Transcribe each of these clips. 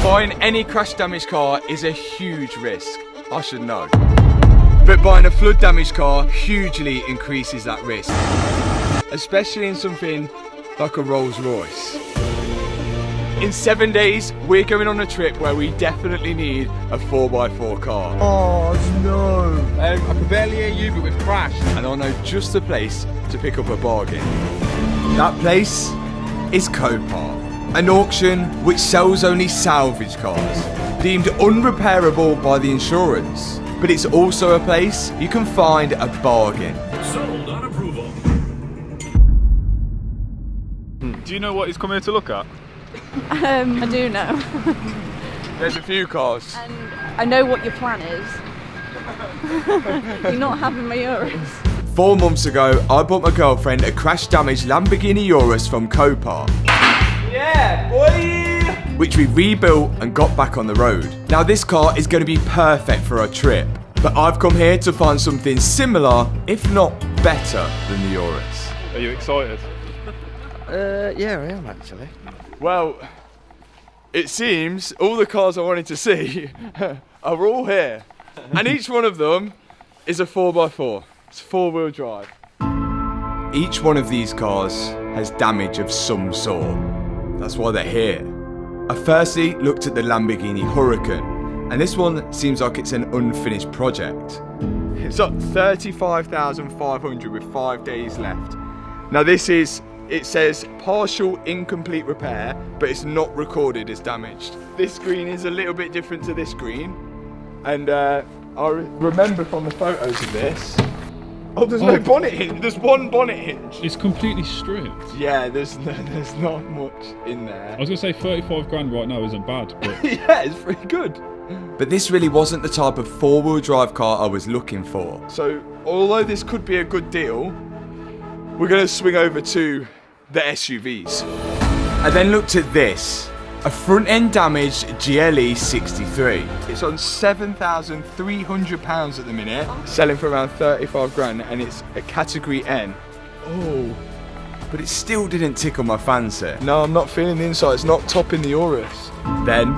Buying any crash damaged car is a huge risk, I should know. But buying a flood damaged car hugely increases that risk, especially in something like a Rolls Royce. In 7 days, we're going on a trip where we definitely need a 4x4 car. Oh no! I can barely hear you, but we've crashed. And I know just the place to pick up a bargain. That place is Copart, an auction which sells only salvage cars, deemed unrepairable by the insurance. But it's also a place you can find a bargain. Sold on approval. Do you know what he's come here to look at? I do know. There's a few cars. And I know what your plan is. You're not having my Urus. 4 months ago, I bought my girlfriend a crash-damaged Lamborghini Urus from Copart. Yeah, boy! Which we rebuilt and got back on the road. Now this car is going to be perfect for our trip, but I've come here to find something similar, if not better, than the Urus. Are you excited? Yeah, I am actually. Well, it seems all the cars I wanted to see are all here. And each one of them is a 4x4. It's 4-wheel drive. Each one of these cars has damage of some sort. That's why they're here. I firstly looked at the Lamborghini Huracan, and this one seems like it's an unfinished project. It's up 35,500 with 5 days left. Now it says partial incomplete repair, but it's not recorded as damaged. This screen is a little bit different to this screen, and I remember from the photos of this. Oh, there's no bonnet hinge. There's one bonnet hinge. It's completely stripped. Yeah, there's not much in there. I was gonna say 35 grand right now isn't bad, but Yeah, it's pretty good. But this really wasn't the type of 4-wheel drive car I was looking for. So, although this could be a good deal, we're gonna swing over to the SUVs. I then looked at this, a front-end damaged GLE 63. It's on £7,300 at the minute, selling for around 35 grand, and it's a category N. Oh, but it still didn't tickle my fancy. No, I'm not feeling the inside, it's not topping the Urus. Then,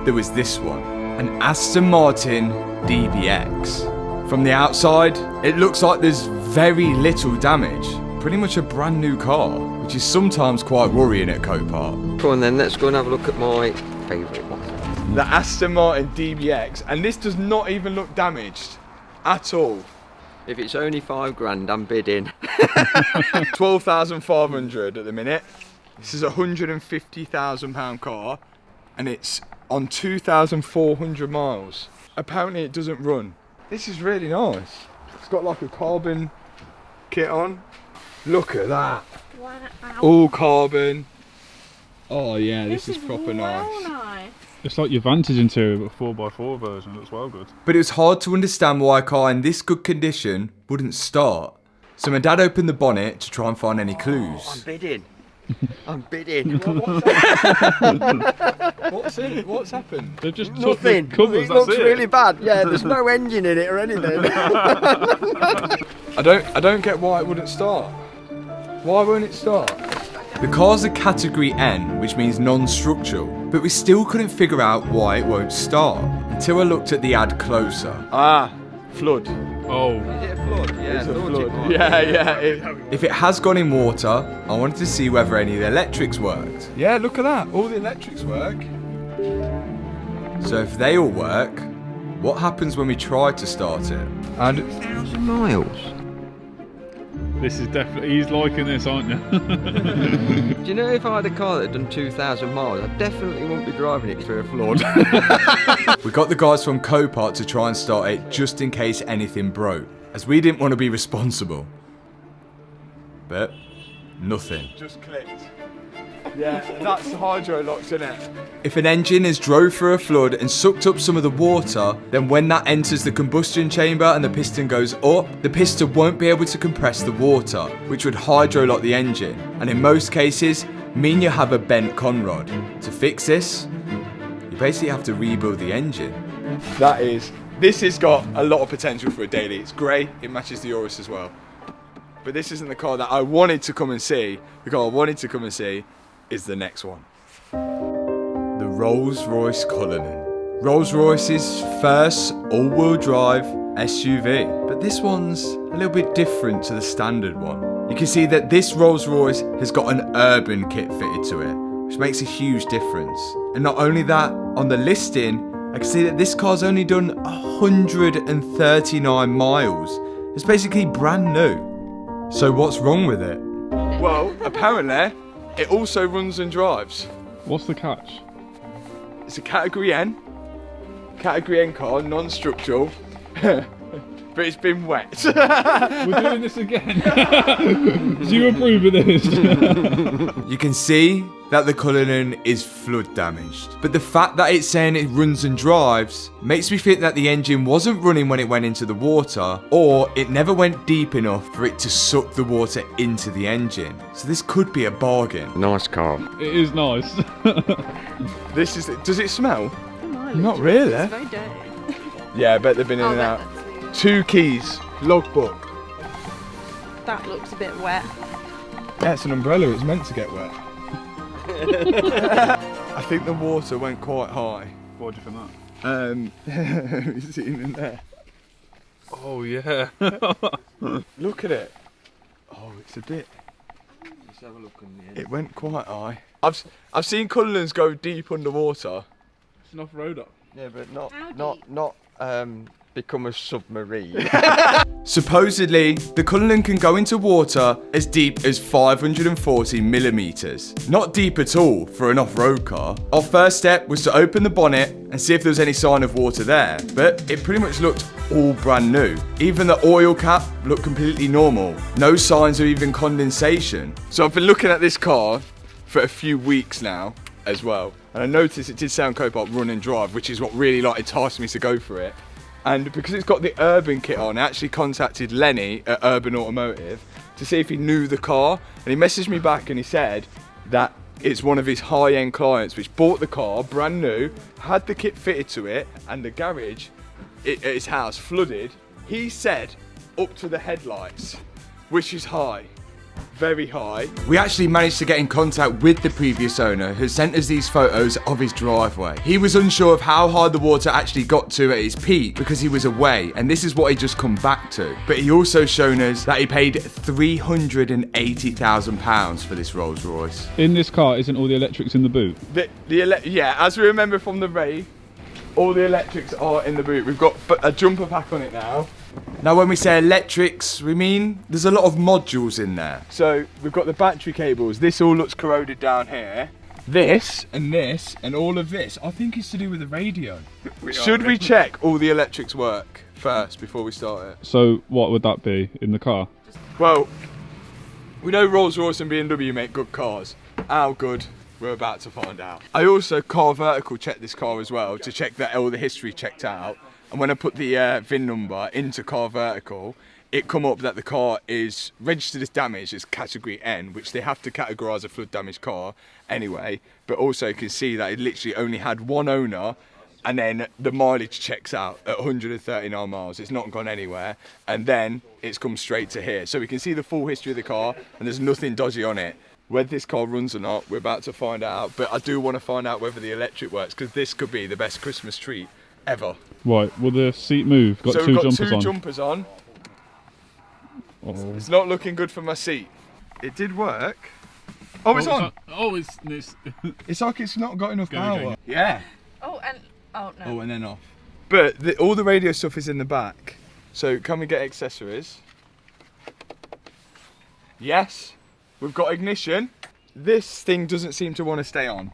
there was this one, an Aston Martin DBX. From the outside, it looks like there's very little damage. Pretty much a brand new car, which is sometimes quite worrying at Copart. Come on then, let's go and have a look at my favourite one. The Aston Martin DBX, and this does not even look damaged at all. If it's only 5 grand, I'm bidding. 12,500 at the minute. This is a £150,000 car, and it's on 2,400 miles. Apparently it doesn't run. This is really nice. It's got like a carbon kit on. Look at that. Wow. All carbon. Oh yeah, this is proper nice. it's like your Vantage interior but 4x4 version. It looks well good. But it was hard to understand why a car in this good condition wouldn't start. So my dad opened the bonnet to try and find any clues. I'm bidding. I'm bidding. What's in it? What's happened? They've just took Nothing. the covers, It that's looks it. really bad. Yeah, there's no engine in it or anything. I don't get why it wouldn't start. Why won't it start? The car's a category N, which means non-structural, but we still couldn't figure out why it won't start until I looked at the ad closer. Ah, flood. Oh. Is it a flood? Yeah, It's a I thought it flood. might. Yeah. If it has gone in water, I wanted to see whether any of the electrics worked. Yeah, look at that. All the electrics work. So if they all work, what happens when we try to start it? And 1,000 miles. This is definitely, he's liking this, aren't you? Do you know if I had a car that had done 2,000 miles, I definitely wouldn't be driving it through a flood. we got the guys from Copart to try and start it just in case anything broke, as we didn't want to be responsible. But nothing. Just clicked. Yeah, that's the hydro locks, isn't it? If an engine has drove through a flood and sucked up some of the water, then when that enters the combustion chamber and the piston goes up, the piston won't be able to compress the water, which would hydro lock the engine, and in most cases, mean you have a bent conrod. To fix this, you basically have to rebuild the engine. This has got a lot of potential for a daily. It's grey, it matches the Urus as well. But this isn't the car that I wanted to come and see. The car I wanted to come and see is the next one. The Rolls Royce Cullinan. Rolls Royce's first all-wheel drive SUV. But this one's a little bit different to the standard one. You can see that this Rolls Royce has got an urban kit fitted to it, which makes a huge difference. And not only that, on the listing, I can see that this car's only done 139 miles. It's basically brand new. So what's wrong with it? Well, apparently, it also runs and drives. What's the catch? It's a Category N car, non-structural, but it's been wet. We're doing this again. Do you approve of this? You can see that the Cullinan is flood damaged, but the fact that it's saying it runs and drives makes me think that the engine wasn't running when it went into the water, or it never went deep enough for it to suck the water into the engine. So this could be a bargain. Nice car. It is nice. This is. Does it smell? mileage. Not really. It's very dirty. Yeah, I bet they've been in I'll and bet out. that's 2 keys, logbook. That looks a bit wet. Yeah, it's an umbrella. It's meant to get wet. I think the water went quite high. What do you think that? Have you seen in there? Oh yeah. Look at it. Oh, it's a bit. Let's have a look on the end. It went quite high. I've seen Cullinans go deep underwater. It's an off-road up. Yeah, but How not become a submarine. Supposedly, the Cullinan can go into water as deep as 540 millimeters. Not deep at all for an off-road car. Our first step was to open the bonnet and see if there was any sign of water there, but it pretty much looked all brand new. Even the oil cap looked completely normal. No signs of even condensation. So I've been looking at this car for a few weeks now as well, and I noticed it did sound Copart run and drive, which is what really enticed me to go for it. And because it's got the urban kit on, I actually contacted Lenny at Urban Automotive to see if he knew the car, and he messaged me back and he said that it's one of his high-end clients which bought the car brand new, had the kit fitted to it, and the garage at his house flooded. He said up to the headlights, which is high. Very high. We actually managed to get in contact with the previous owner, who sent us these photos of his driveway. He was unsure of how high the water actually got to at his peak because he was away, and this is what he just come back to. But he also shown us that he paid £380,000 for this Rolls Royce. In this car, isn't all the electrics in the boot? Yeah, as we remember from the rave, all the electrics are in the boot. We've got a jumper pack on it now. Now when we say electrics, we mean there's a lot of modules in there. So we've got the battery cables. This all looks corroded down here. This and all of this, I think it's to do with the radio. Should we check all the electrics work first before we start it? So what would that be in the car? Well, we know Rolls Royce and BMW make good cars. How good? We're about to find out. I also Car Vertical checked this car as well to check that all the history checked out. And when I put the VIN number into Car Vertical, it come up that the car is registered as damaged as Category N, which they have to categorise a flood damaged car anyway. But also you can see that it literally only had one owner, and then the mileage checks out at 139 miles. It's not gone anywhere, and then it's come straight to here. So we can see the full history of the car, and there's nothing dodgy on it. Whether this car runs or not, we're about to find out. But I do want to find out whether the electric works, because this could be the best Christmas treat ever. Right, will the seat move? Got So two we've got jumpers two on. jumpers on. Oh. It's not looking good for my seat. It did work. Oh, it's on. Oh, it's It's like it's not got enough Go power. again. Yeah. Oh, and oh no. Oh, and then off. But all the radio stuff is in the back. So can we get accessories? Yes. We've got ignition. This thing doesn't seem to want to stay on.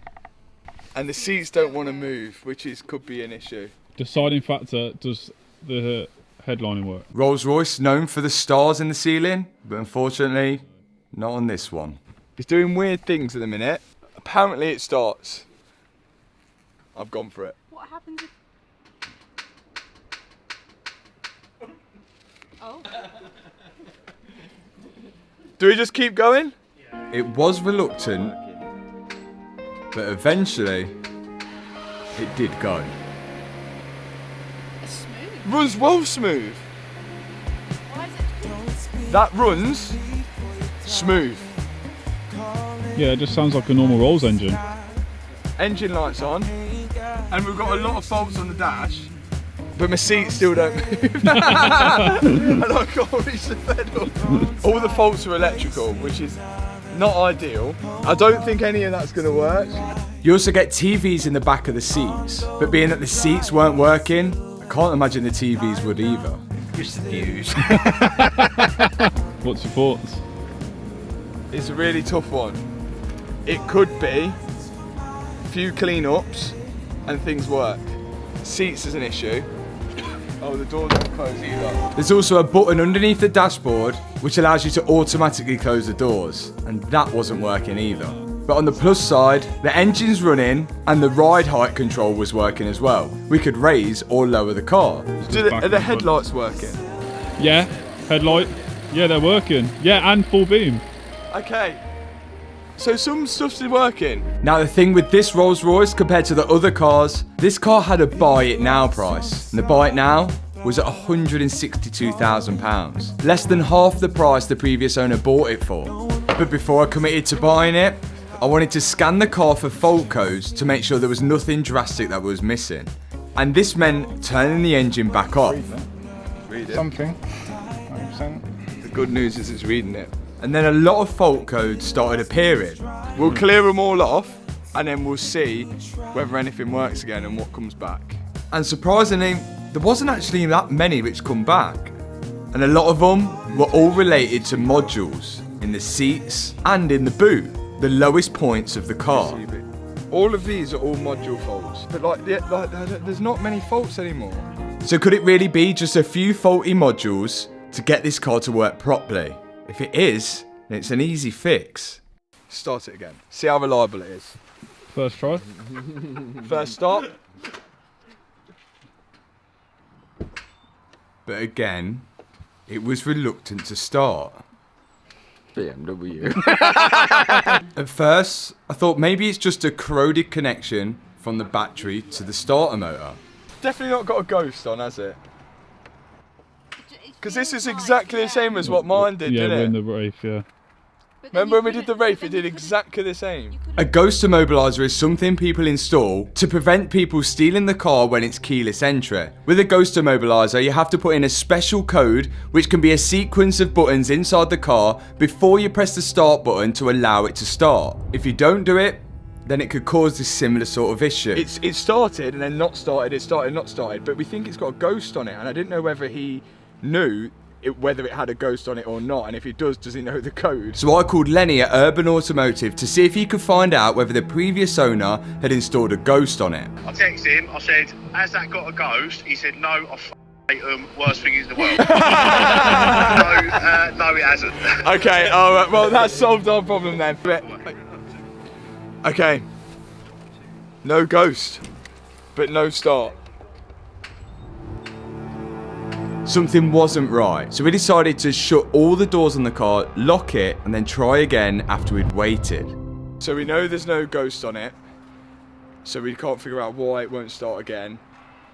And the seats don't want to move, which could be an issue. Deciding factor, does the headlining work? Rolls Royce known for the stars in the ceiling, but unfortunately, not on this one. It's doing weird things at the minute. Apparently it starts. I've gone for it. What happens if... Oh. Do we just keep going? It was reluctant, but eventually it did go. It's smooth. Runs well smooth. Why is it... That runs smooth. Yeah, it just sounds like a normal Rolls engine. Engine lights on. and we've got a lot of faults on the dash, but my seats still don't move. And I can't reach the pedal. All the faults are electrical, which is not ideal. I don't think any of that's gonna work. You also get TVs in the back of the seats, but being that the seats weren't working, I can't imagine the TVs would either. Just the views. What's your thoughts? It's a really tough one. It could be a few clean-ups and things work. Seats is an issue. Oh, the door doesn't close either. There's also a button underneath the dashboard which allows you to automatically close the doors, and that wasn't working either. But on the plus side, the engine's running and the ride height control was working as well. We could raise or lower the car. Are the headlights working? Yeah, headlight. Yeah, they're working. Yeah, and full beam. Okay. So some stuff's working. Now the thing with this Rolls Royce compared to the other cars, this car had a buy it now price. And the buy it now was at £162,000. Less than half the price the previous owner bought it for. But before I committed to buying it, I wanted to scan the car for fault codes to make sure there was nothing drastic that was missing. And this meant turning the engine back off. Read it. Something. 100%. The good news is it's reading it. And then a lot of fault codes started appearing. We'll clear them all off and then we'll see whether anything works again and what comes back. And surprisingly, there wasn't actually that many which come back. And a lot of them were all related to modules in the seats and in the boot, the lowest points of the car. All of these are all module faults, but there's not many faults anymore. So could it really be just a few faulty modules to get this car to work properly? If it is, then it's an easy fix. Start it again. See how reliable it is. First try. First stop. But again, it was reluctant to start. BMW. At first, I thought maybe it's just a corroded connection from the battery to the starter motor. Definitely not got a ghost on, has it? Because this is exactly the same as what mine did, Yeah, didn't we're it? in the Wraith, yeah. Remember when we did the Wraith, it did exactly the same. A ghost immobiliser is something people install to prevent people stealing the car when it's keyless entry. With a ghost immobiliser, you have to put in a special code, which can be a sequence of buttons inside the car before you press the start button to allow it to start. If you don't do it, then it could cause this similar sort of issue. It started and then not started, it started not started, but we think it's got a ghost on it, and I didn't know whether he knew whether it had a ghost on it or not, and if he does he know the code? So I called Lenny at Urban Automotive to see if he could find out whether the previous owner had installed a ghost on it. I texted him, I said, has that got a ghost? He said, no, I hate them, worst thing in the world. No, it hasn't. Okay, alright, well that solved our problem then. Okay, no ghost, but no start. Something wasn't right, so we decided to shut all the doors on the car, lock it, and then try again after we'd waited. So we know there's no ghost on it, so we can't figure out why it won't start again.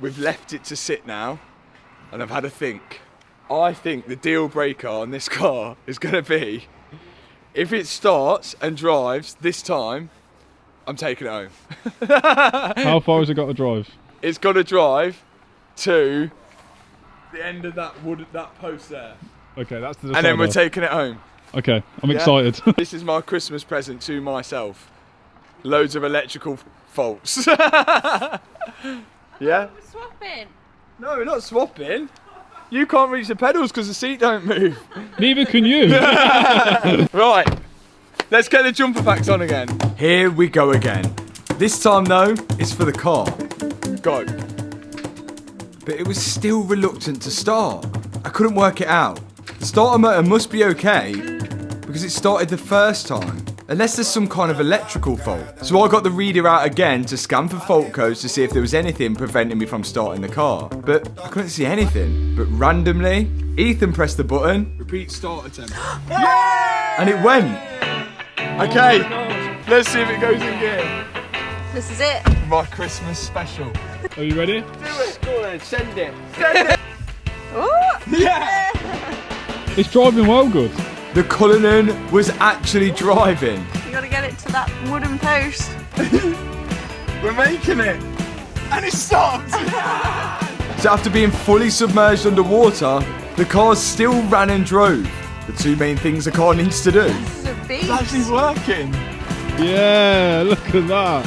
We've left it to sit now, and I've had a think. I think the deal breaker on this car is going to be, if it starts and drives this time, I'm taking it home. How far has it got to drive? It's got to drive to the end of that post there. Okay, that's the And then we're decider. taking it home. Okay, I'm Yeah? excited. This is my Christmas present to myself. Loads of electrical faults. Yeah? We're swapping. No, we're not swapping. You can't reach the pedals because the seat don't move. Neither can you. Right, let's get the jumper packs on again. Here we go again. This time though, it's for the car. Go. But it was still reluctant to start. I couldn't work it out. The starter motor must be okay because it started the first time. Unless there's some kind of electrical fault. So I got the reader out again to scan for fault codes to see if there was anything preventing me from starting the car. But I couldn't see anything. But randomly, Ethan pressed the button. Repeat start attempt. And it went. Okay, let's see if it goes in gear. This is it. My Christmas special. Are you ready? Do it. Go on, send it. Oh! Yeah. It's driving well good. The Cullinan was actually driving. You gotta get it to that wooden post. We're making it. And it stopped! So after being fully submerged underwater, the car still ran and drove. The two main things a car needs to do. This is a beast. It's actually working. Yeah, look at that.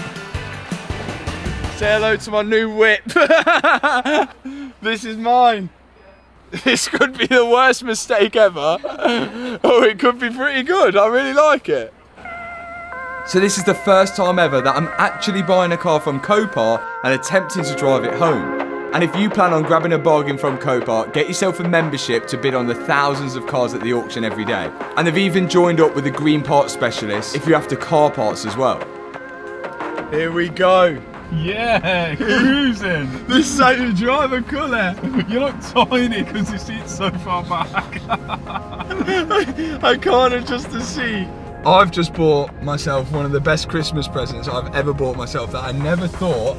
Say hello to my new whip. This is mine. This could be the worst mistake ever. Oh, it could be pretty good. I really like it. So this is the first time ever that I'm actually buying a car from Copart and attempting to drive it home. And if you plan on grabbing a bargain from Copart, get yourself a membership to bid on the thousands of cars at the auction every day. And they've even joined up with a green parts specialist if you're after car parts as well. Here we go. Yeah, cruising. The same driver colour. You look tiny because your seat's so far back. I can't adjust the seat. I've just bought myself one of the best Christmas presents I've ever bought myself that I never thought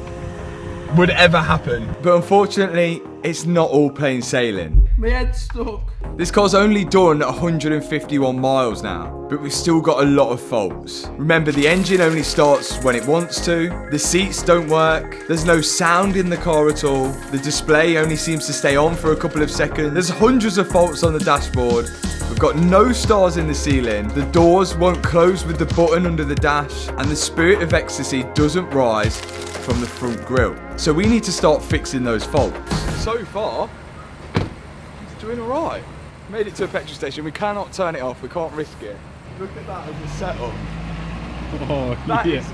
would ever happen. But unfortunately, it's not all plain sailing. My head's stuck. This car's only done 151 miles now, but we've still got a lot of faults. Remember, the engine only starts when it wants to, the seats don't work, there's no sound in the car at all, the display only seems to stay on for a couple of seconds, there's hundreds of faults on the dashboard, we've got no stars in the ceiling, the doors won't close with the button under the dash, and the spirit of ecstasy doesn't rise from the front grille. So we need to start fixing those faults. So far, it's doing alright. Made it to a petrol station, we cannot turn it off, we can't risk it. Look at that as a setup. Oh, That yeah. is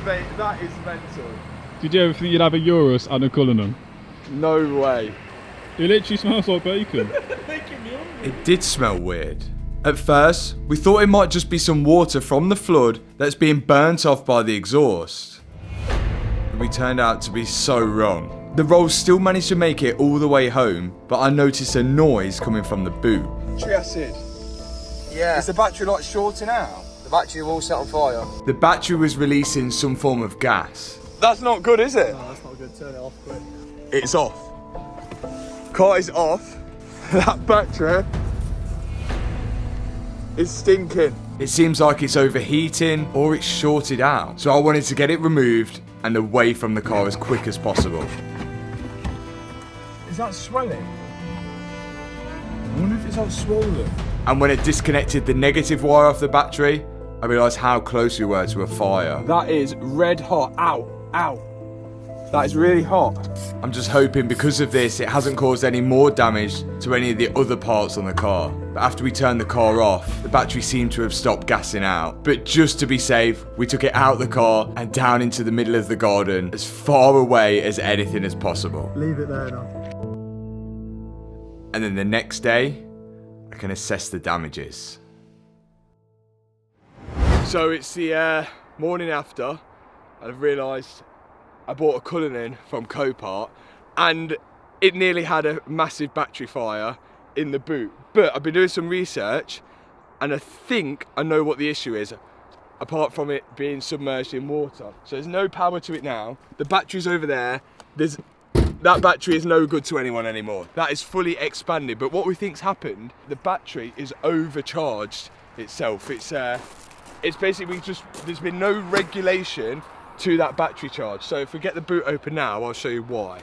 mental. Did you ever think you'd have a Urus and a Cullinan? No way. It literally smells like bacon. It did smell weird. At first, we thought it might just be some water from the flood that's being burnt off by the exhaust. But we turned out to be so wrong. The Rolls still managed to make it all the way home, but I noticed a noise coming from the boot. Triacid. Yeah, Is the battery light shorting out? the battery will set on fire. The battery was releasing some form of gas. That's not good, is it? No, that's not good. Turn it off quick. It's off. Car is off. That battery is stinking. It seems like it's overheating or it's shorted out. So I wanted to get it removed and away from the car as quick as possible. Is that swelling? I wonder if it's all swollen. And when it disconnected the negative wire off the battery, I realised how close we were to a fire. That is red hot. Ow, ow. That is really hot. I'm just hoping because of this it hasn't caused any more damage to any of the other parts on the car. But after we turned the car off, the battery seemed to have stopped gassing out. But just to be safe, we took it out of the car and down into the middle of the garden, as far away as anything as possible. Leave it there now. And then the next day, I can assess the damages. So it's the morning after, and I've realised I bought a Cullinan from Copart and it nearly had a massive battery fire in the boot. But I've been doing some research and I think I know what the issue is, apart from it being submerged in water. So there's no power to it now. The battery's over there. That battery is no good to anyone anymore. That is fully expanded. But what we think's happened, the battery is overcharged itself. It's basically just, there's been no regulation to that battery charge. So if we get the boot open now, I'll show you why.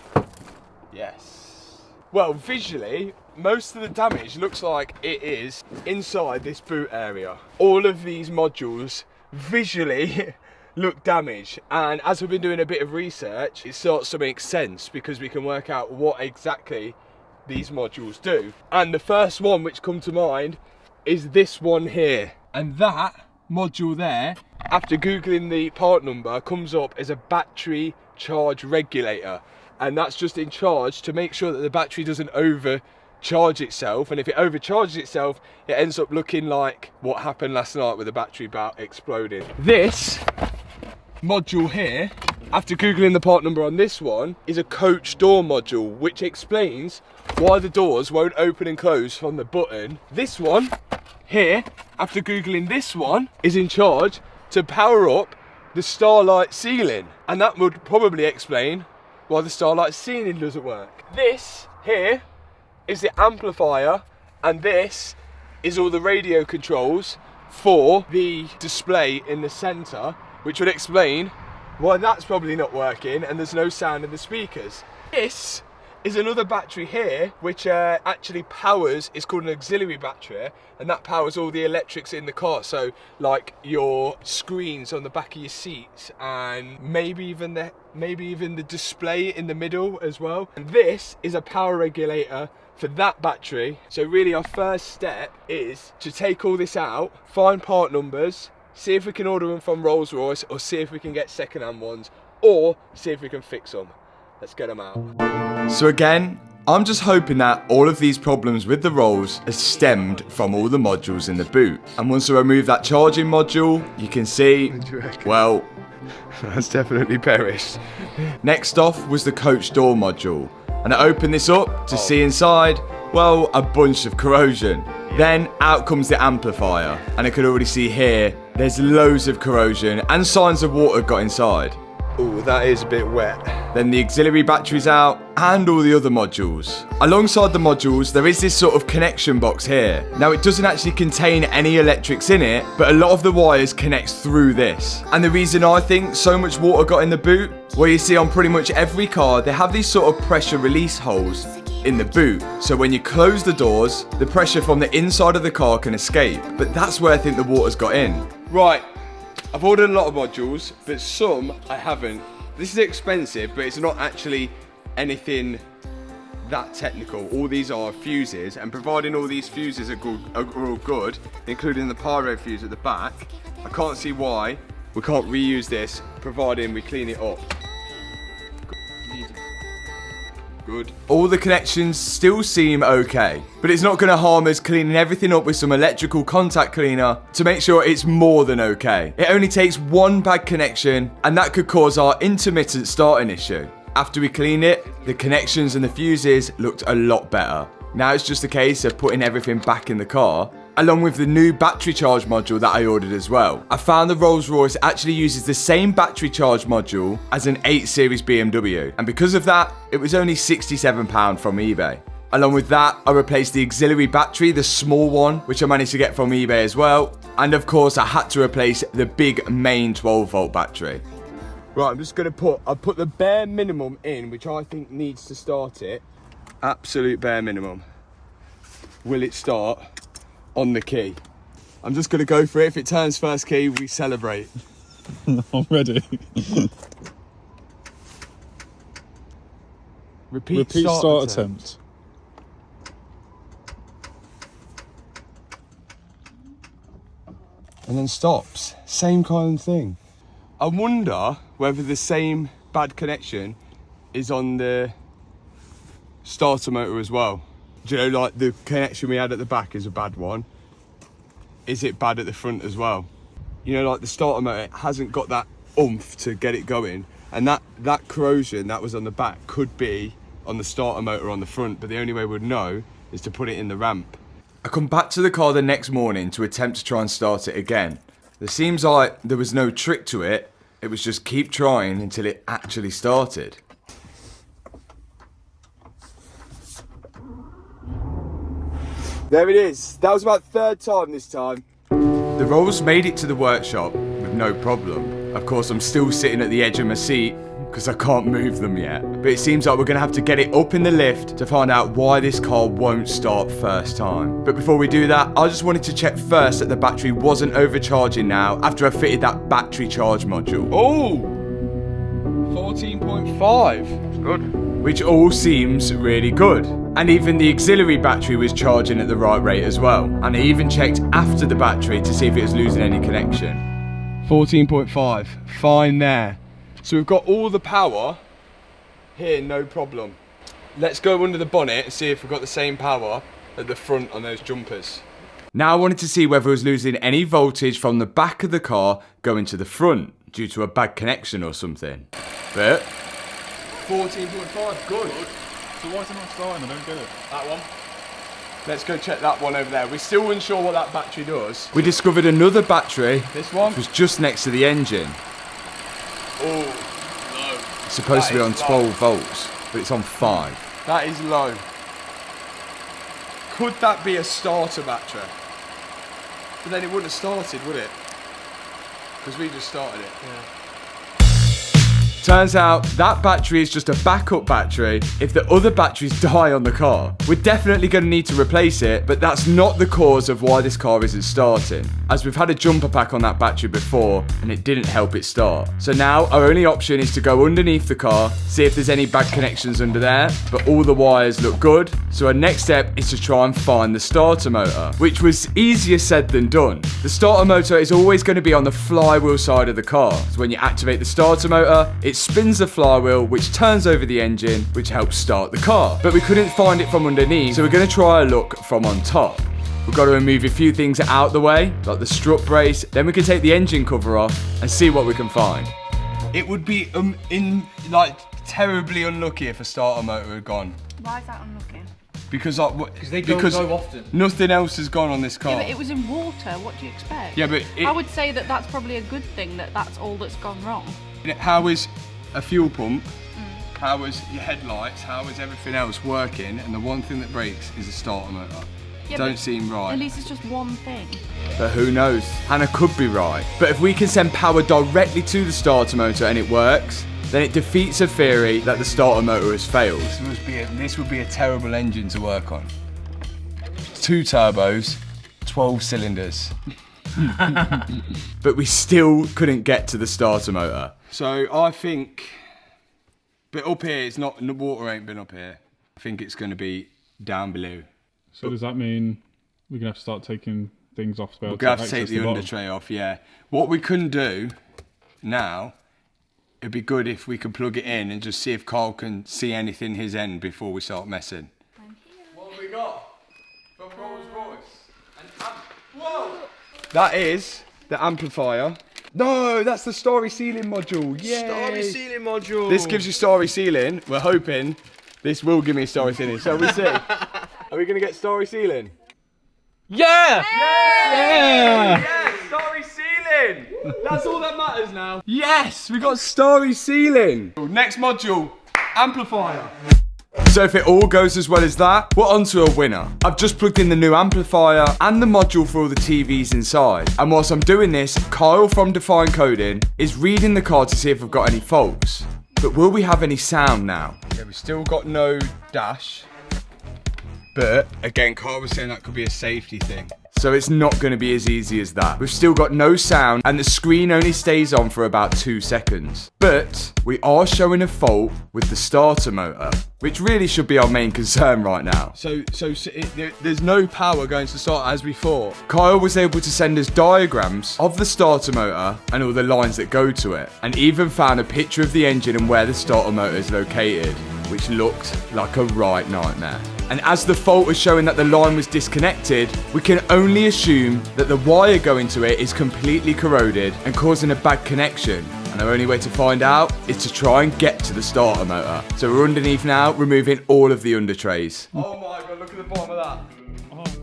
Yes. Well, visually, most of the damage looks like it is inside this boot area. All of these modules visually look damaged, and as we've been doing a bit of research, it starts to make sense because we can work out what exactly these modules do. And the first one which come to mind is this one here. And that module there, after googling the part number, comes up as a battery charge regulator, and that's just in charge to make sure that the battery doesn't overcharge itself, and if it overcharges itself it ends up looking like what happened last night with the battery about exploding. This module here, after googling the part number on this one, is a coach door module, which explains why the doors won't open and close from the button. This one here, after googling this one, is in charge to power up the starlight ceiling, and that would probably explain why the starlight ceiling doesn't work. This here is the amplifier, and this is all the radio controls for the display in the center, which would explain Well, that's probably not working, and there's no sound in the speakers. This is another battery here, which actually powers, it's called an auxiliary battery, and that powers all the electrics in the car. So like your screens on the back of your seats, and maybe even the display in the middle as well. And this is a power regulator for that battery. So really our first step is to take all this out, find part numbers, see if we can order them from Rolls Royce, or see if we can get second-hand ones, or see if we can fix them. Let's get them out. So again, I'm just hoping that all of these problems with the Rolls are stemmed from all the modules in the boot. And once I remove that charging module, you can see, well, that's definitely perished. Next off was the coach door module. And I opened this up to see inside, well, a bunch of corrosion. Then out comes the amplifier. And I could already see here, there's loads of corrosion and signs of water got inside. Ooh, that is a bit wet. Then the auxiliary battery's out and all the other modules. Alongside the modules, there is this sort of connection box here. Now it doesn't actually contain any electrics in it, but a lot of the wires connect through this. And the reason I think so much water got in the boot, well, you see on pretty much every car, they have these sort of pressure release holes in the boot. So when you close the doors, the pressure from the inside of the car can escape. But that's where I think the water's got in. Right. I've ordered a lot of modules, but some I haven't. This is expensive, but it's not actually anything that technical. All these are fuses, and providing all these fuses are all good, including the pyro fuse at the back, I can't see why we can't reuse this, providing we clean it up. Good. All the connections still seem okay, but it's not going to harm us cleaning everything up with some electrical contact cleaner to make sure it's more than okay. It only takes one bad connection, and that could cause our intermittent starting issue. After we clean it, the connections and the fuses looked a lot better. Now it's just a case of putting everything back in the car, along with the new battery charge module that I ordered as well. I found the Rolls Royce actually uses the same battery charge module as an 8 Series BMW, and because of that, it was only £67 from eBay. Along with that, I replaced the auxiliary battery, the small one, which I managed to get from eBay as well, and of course I had to replace the big main 12-volt battery. Right, I'm just going to I'll put the bare minimum in, which I think needs to start it. Absolute bare minimum. Will it start? On the key. I'm just going to go for it. If it turns first key, we celebrate. I'm ready. Repeat start attempt. And then stops. Same kind of thing. I wonder whether the same bad connection is on the starter motor as well. Do you know, like the connection we had at the back is a bad one. Is it bad at the front as well? You know, like the starter motor hasn't got that oomph to get it going, and that corrosion that was on the back could be on the starter motor on the front, but the only way we'd know is to put it in the ramp. I come back to the car the next morning to attempt to try and start it again. It seems like there was no trick to it, it was just keep trying until it actually started. There it is. That was about third time this time. The Rolls made it to the workshop with no problem. Of course, I'm still sitting at the edge of my seat because I can't move them yet. But it seems like we're going to have to get it up in the lift to find out why this car won't start first time. But before we do that, I just wanted to check first that the battery wasn't overcharging now after I fitted that battery charge module. Oh! 14.5. Good. Which all seems really good. And even the auxiliary battery was charging at the right rate as well. And I even checked after the battery to see if it was losing any connection. 14.5, fine there. So we've got all the power here, no problem. Let's go under the bonnet and see if we've got the same power at the front on those jumpers. Now I wanted to see whether it was losing any voltage from the back of the car going to the front due to a bad connection or something. But 14.5, good. So why is it not starting? I don't get it. That one. Let's go check that one over there. We're still unsure what that battery does. We discovered another battery. This one? Which was just next to the engine. Oh, low. It's supposed to be on 12 volts, but it's on 5. That is low. Could that be a starter battery? But then it wouldn't have started, would it? Because we just started it. Yeah. Turns out that battery is just a backup battery if the other batteries die on the car. We're definitely going to need to replace it, but that's not the cause of why this car isn't starting, as we've had a jumper pack on that battery before and it didn't help it start. So now our only option is to go underneath the car, see if there's any bad connections under there, but all the wires look good. So our next step is to try and find the starter motor, which was easier said than done. The starter motor is always going to be on the flywheel side of the car. So when you activate the starter motor, it spins the flywheel, which turns over the engine, which helps start the car. But we couldn't find it from underneath, so we're going to try a look from on top. We've got to remove a few things out the way, like the strut brace, then we can take the engine cover off and see what we can find. It would be terribly unlucky if a starter motor had gone. Why is that unlucky? Because they don't go often. Nothing else has gone on this car. Yeah, but it was in water. What do you expect? Yeah, but I would say that that's probably a good thing, that that's all that's gone wrong. How is a fuel pump? How is your headlights? How is everything else working? And the one thing that breaks is a starter motor. Yeah, Don't but seem right. At least it's just one thing. But who knows? Hannah could be right. But if we can send power directly to the starter motor and it works, then it defeats a theory that the starter motor has failed. This would be a terrible engine to work on. 2 turbos, 12 cylinders. But we still couldn't get to the starter motor. So I think, but up here, it's not, the water ain't been up here. I think it's going to be down below. So does that mean we're going to have to start taking things off? We're going to have to take the under tray off, yeah. What we can do now, it'd be good if we could plug it in and just see if Carl can see anything his end before we start messing. What have we got from Rolls Royce? Whoa! That is the amplifier. No, that's the starry ceiling module. Yay! Starry ceiling module. This gives you starry ceiling. We're hoping this will give me starry ceiling. Shall we see? Are we going to get starry ceiling? Yeah! Yeah! Yes, starry ceiling! That's all that matters now. Yes, we got starry ceiling. Next module, amplifier. So if it all goes as well as that, we're onto a winner. I've just plugged in the new amplifier and the module for all the TVs inside. And whilst I'm doing this, Kyle from Define Coding is reading the car to see if I've got any faults. But will we have any sound now? Yeah, we've still got no dash. But again, Carl was saying that could be a safety thing. So it's not going to be as easy as that. We've still got no sound and the screen only stays on for about 2 seconds. But we are showing a fault with the starter motor, which really should be our main concern right now. So there's no power going to start as before. Kyle was able to send us diagrams of the starter motor and all the lines that go to it, and even found a picture of the engine and where the starter motor is located, which looked like a right nightmare. And as the fault is showing that the line was disconnected, we can only assume that the wire going to it is completely corroded and causing a bad connection. And our only way to find out is to try and get to the starter motor. So we're underneath now, removing all of the under trays. Oh my God, look at the bottom of that.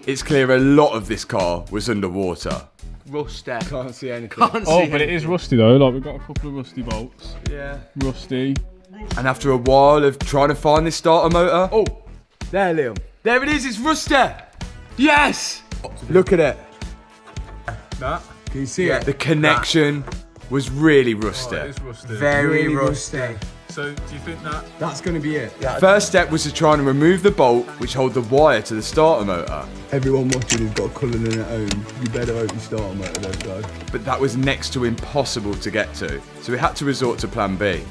It's clear a lot of this car was underwater. Rusty. Can't see anything. But it is rusty though. Like we've got a couple of rusty bolts. Yeah. Rusty. And after a while of trying to find this starter motor, oh, there, Liam. There it is, it's rusty. Yes! Look at it. That? Can you see it? The connection was really rusty. Oh, it is rusty. Very rusty. So do you think that? That's going to be it. First step was to try and remove the bolt which hold the wire to the starter motor. Everyone watching who's got a Cullinan at home, you better hope your starter motor don't go. But that was next to impossible to get to, so we had to resort to plan B.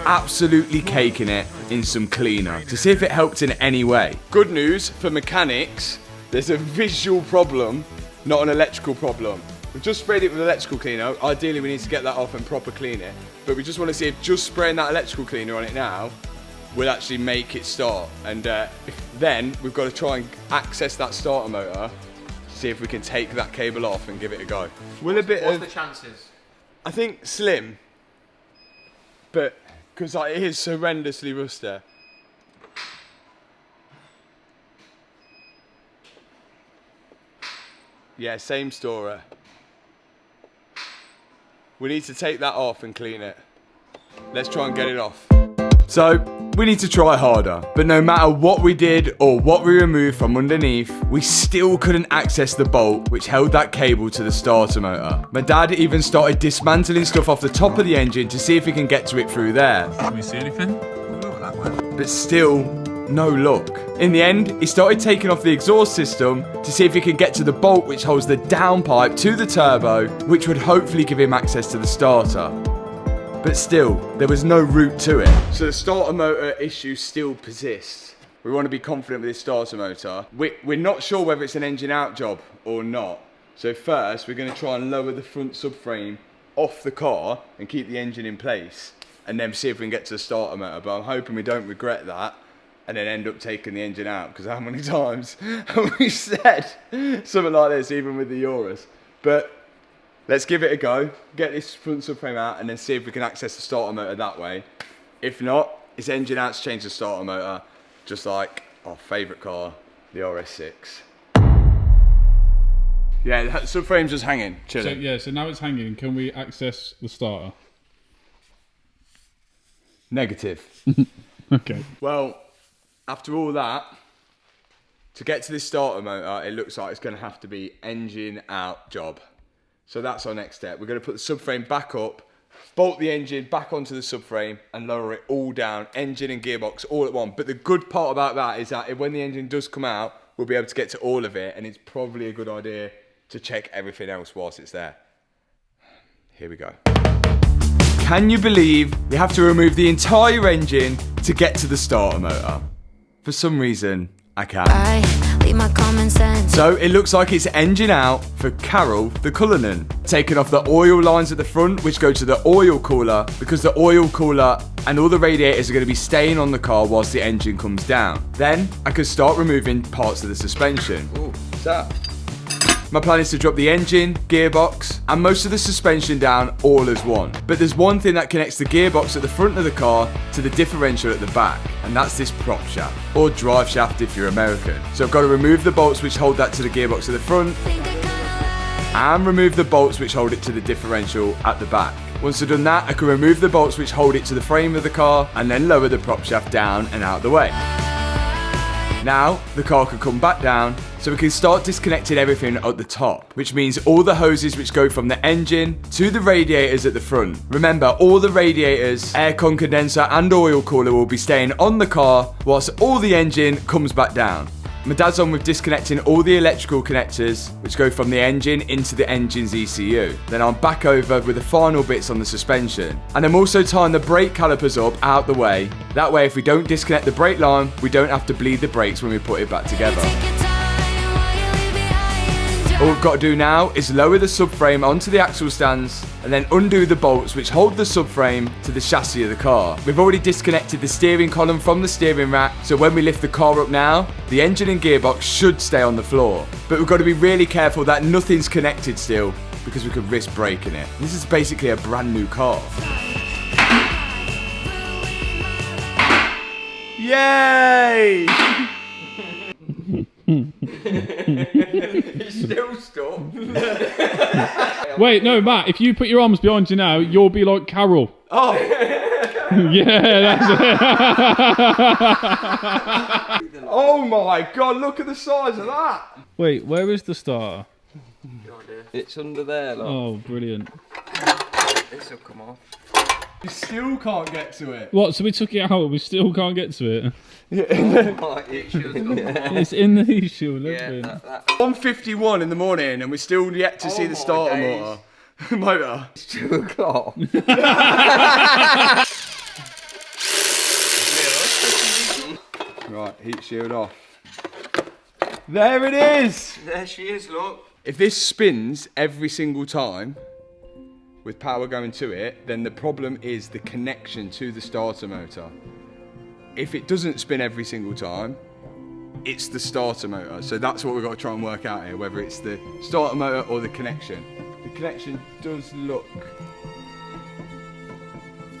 Absolutely caking it in some cleaner to see if it helped in any way. Good news for mechanics, there's a visual problem, not an electrical problem. We've just sprayed it with electrical cleaner. Ideally we need to get that off and proper clean it. But we just want to see if just spraying that electrical cleaner on it now will actually make it start. And then we've got to try and access that starter motor, see if we can take that cable off and give it a go. What's the chances? I think slim, but because it is so horrendously rusty. Yeah, same story. We need to take that off and clean it. Let's try and get it off. So, we need to try harder. But no matter what we did or what we removed from underneath, we still couldn't access the bolt which held that cable to the starter motor. My dad even started dismantling stuff off the top of the engine to see if he can get to it through there. Can we see anything? But still, no luck. In the end, he started taking off the exhaust system to see if he can get to the bolt which holds the downpipe to the turbo, which would hopefully give him access to the starter. But still, there was no route to it. So the starter motor issue still persists. We want to be confident with this starter motor. We're not sure whether it's an engine out job or not. So first, we're going to try and lower the front subframe off the car and keep the engine in place, and then see if we can get to the starter motor. But I'm hoping we don't regret that and then end up taking the engine out, because how many times have we said something like this, even with the Urus? But let's give it a go, get this front subframe out, and then see if we can access the starter motor that way. If not, it's engine out to change the starter motor, just like our favourite car, the RS6. Yeah, that subframe's just hanging, chilling. So now it's hanging. Can we access the starter? Negative. Okay. Well, after all that, to get to this starter motor, it looks like it's going to have to be engine out job. So that's our next step. We're going to put the subframe back up, bolt the engine back onto the subframe, and lower it all down, engine and gearbox all at once. But the good part about that is that when the engine does come out, we'll be able to get to all of it, and it's probably a good idea to check everything else whilst it's there. Here we go. Can you believe you have to remove the entire engine to get to the starter motor? For some reason, I can. Leave my common sense. So it looks like it's engine out for Carol the Cullinan. Taking off the oil lines at the front, which go to the oil cooler, because the oil cooler and all the radiators are going to be staying on the car whilst the engine comes down. Then I can start removing parts of the suspension. Ooh, what's that? My plan is to drop the engine, gearbox, and most of the suspension down all as one. But there's one thing that connects the gearbox at the front of the car to the differential at the back, and that's this prop shaft, or drive shaft if you're American. So I've got to remove the bolts which hold that to the gearbox at the front, and remove the bolts which hold it to the differential at the back. Once I've done that, I can remove the bolts which hold it to the frame of the car, and then lower the prop shaft down and out of the way. Now, the car can come back down, so we can start disconnecting everything at the top, which means all the hoses which go from the engine to the radiators at the front. Remember, all the radiators, aircon condenser and oil cooler will be staying on the car, whilst all the engine comes back down. My dad's on with disconnecting all the electrical connectors, which go from the engine into the engine's ECU. Then I'm back over with the final bits on the suspension. And I'm also tying the brake calipers up out the way. That way, if we don't disconnect the brake line, we don't have to bleed the brakes when we put it back together. All we've got to do now is lower the subframe onto the axle stands and then undo the bolts which hold the subframe to the chassis of the car. We've already disconnected the steering column from the steering rack, so when we lift the car up now, the engine and gearbox should stay on the floor. But we've got to be really careful that nothing's connected still, because we could risk breaking it. This is basically a brand new car. Yay! It's still stuck. Wait, no, Matt, if you put your arms behind you now, you'll be like Carol. Oh! Yeah, that's it. Oh my god, look at the size of that! Wait, where is the starter? It's under there, look. Oh, brilliant. This will come off. You still can't get to it. What, so we took it out, we still can't get to it? It should have come It's in the issue, look Yeah, at it. that. 1:51 in the morning and we're still yet to see the my starter days. motor. It's 2 o'clock. Right, heat shield off. There it is! There she is, look. If this spins every single time, with power going to it, then the problem is the connection to the starter motor. If it doesn't spin every single time, it's the starter motor. So that's what we've got to try and work out here, whether it's the starter motor or the connection. The connection does look... I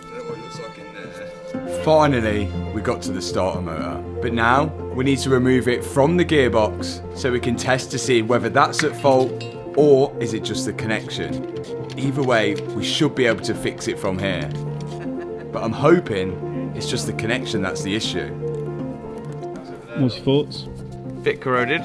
don't know what it looks like in there. Finally, we got to the starter motor. But now, we need to remove it from the gearbox so we can test to see whether that's at fault or is it just the connection. Either way, we should be able to fix it from here. But I'm hoping It's just the connection that's the issue. What's your thoughts? Bit corroded.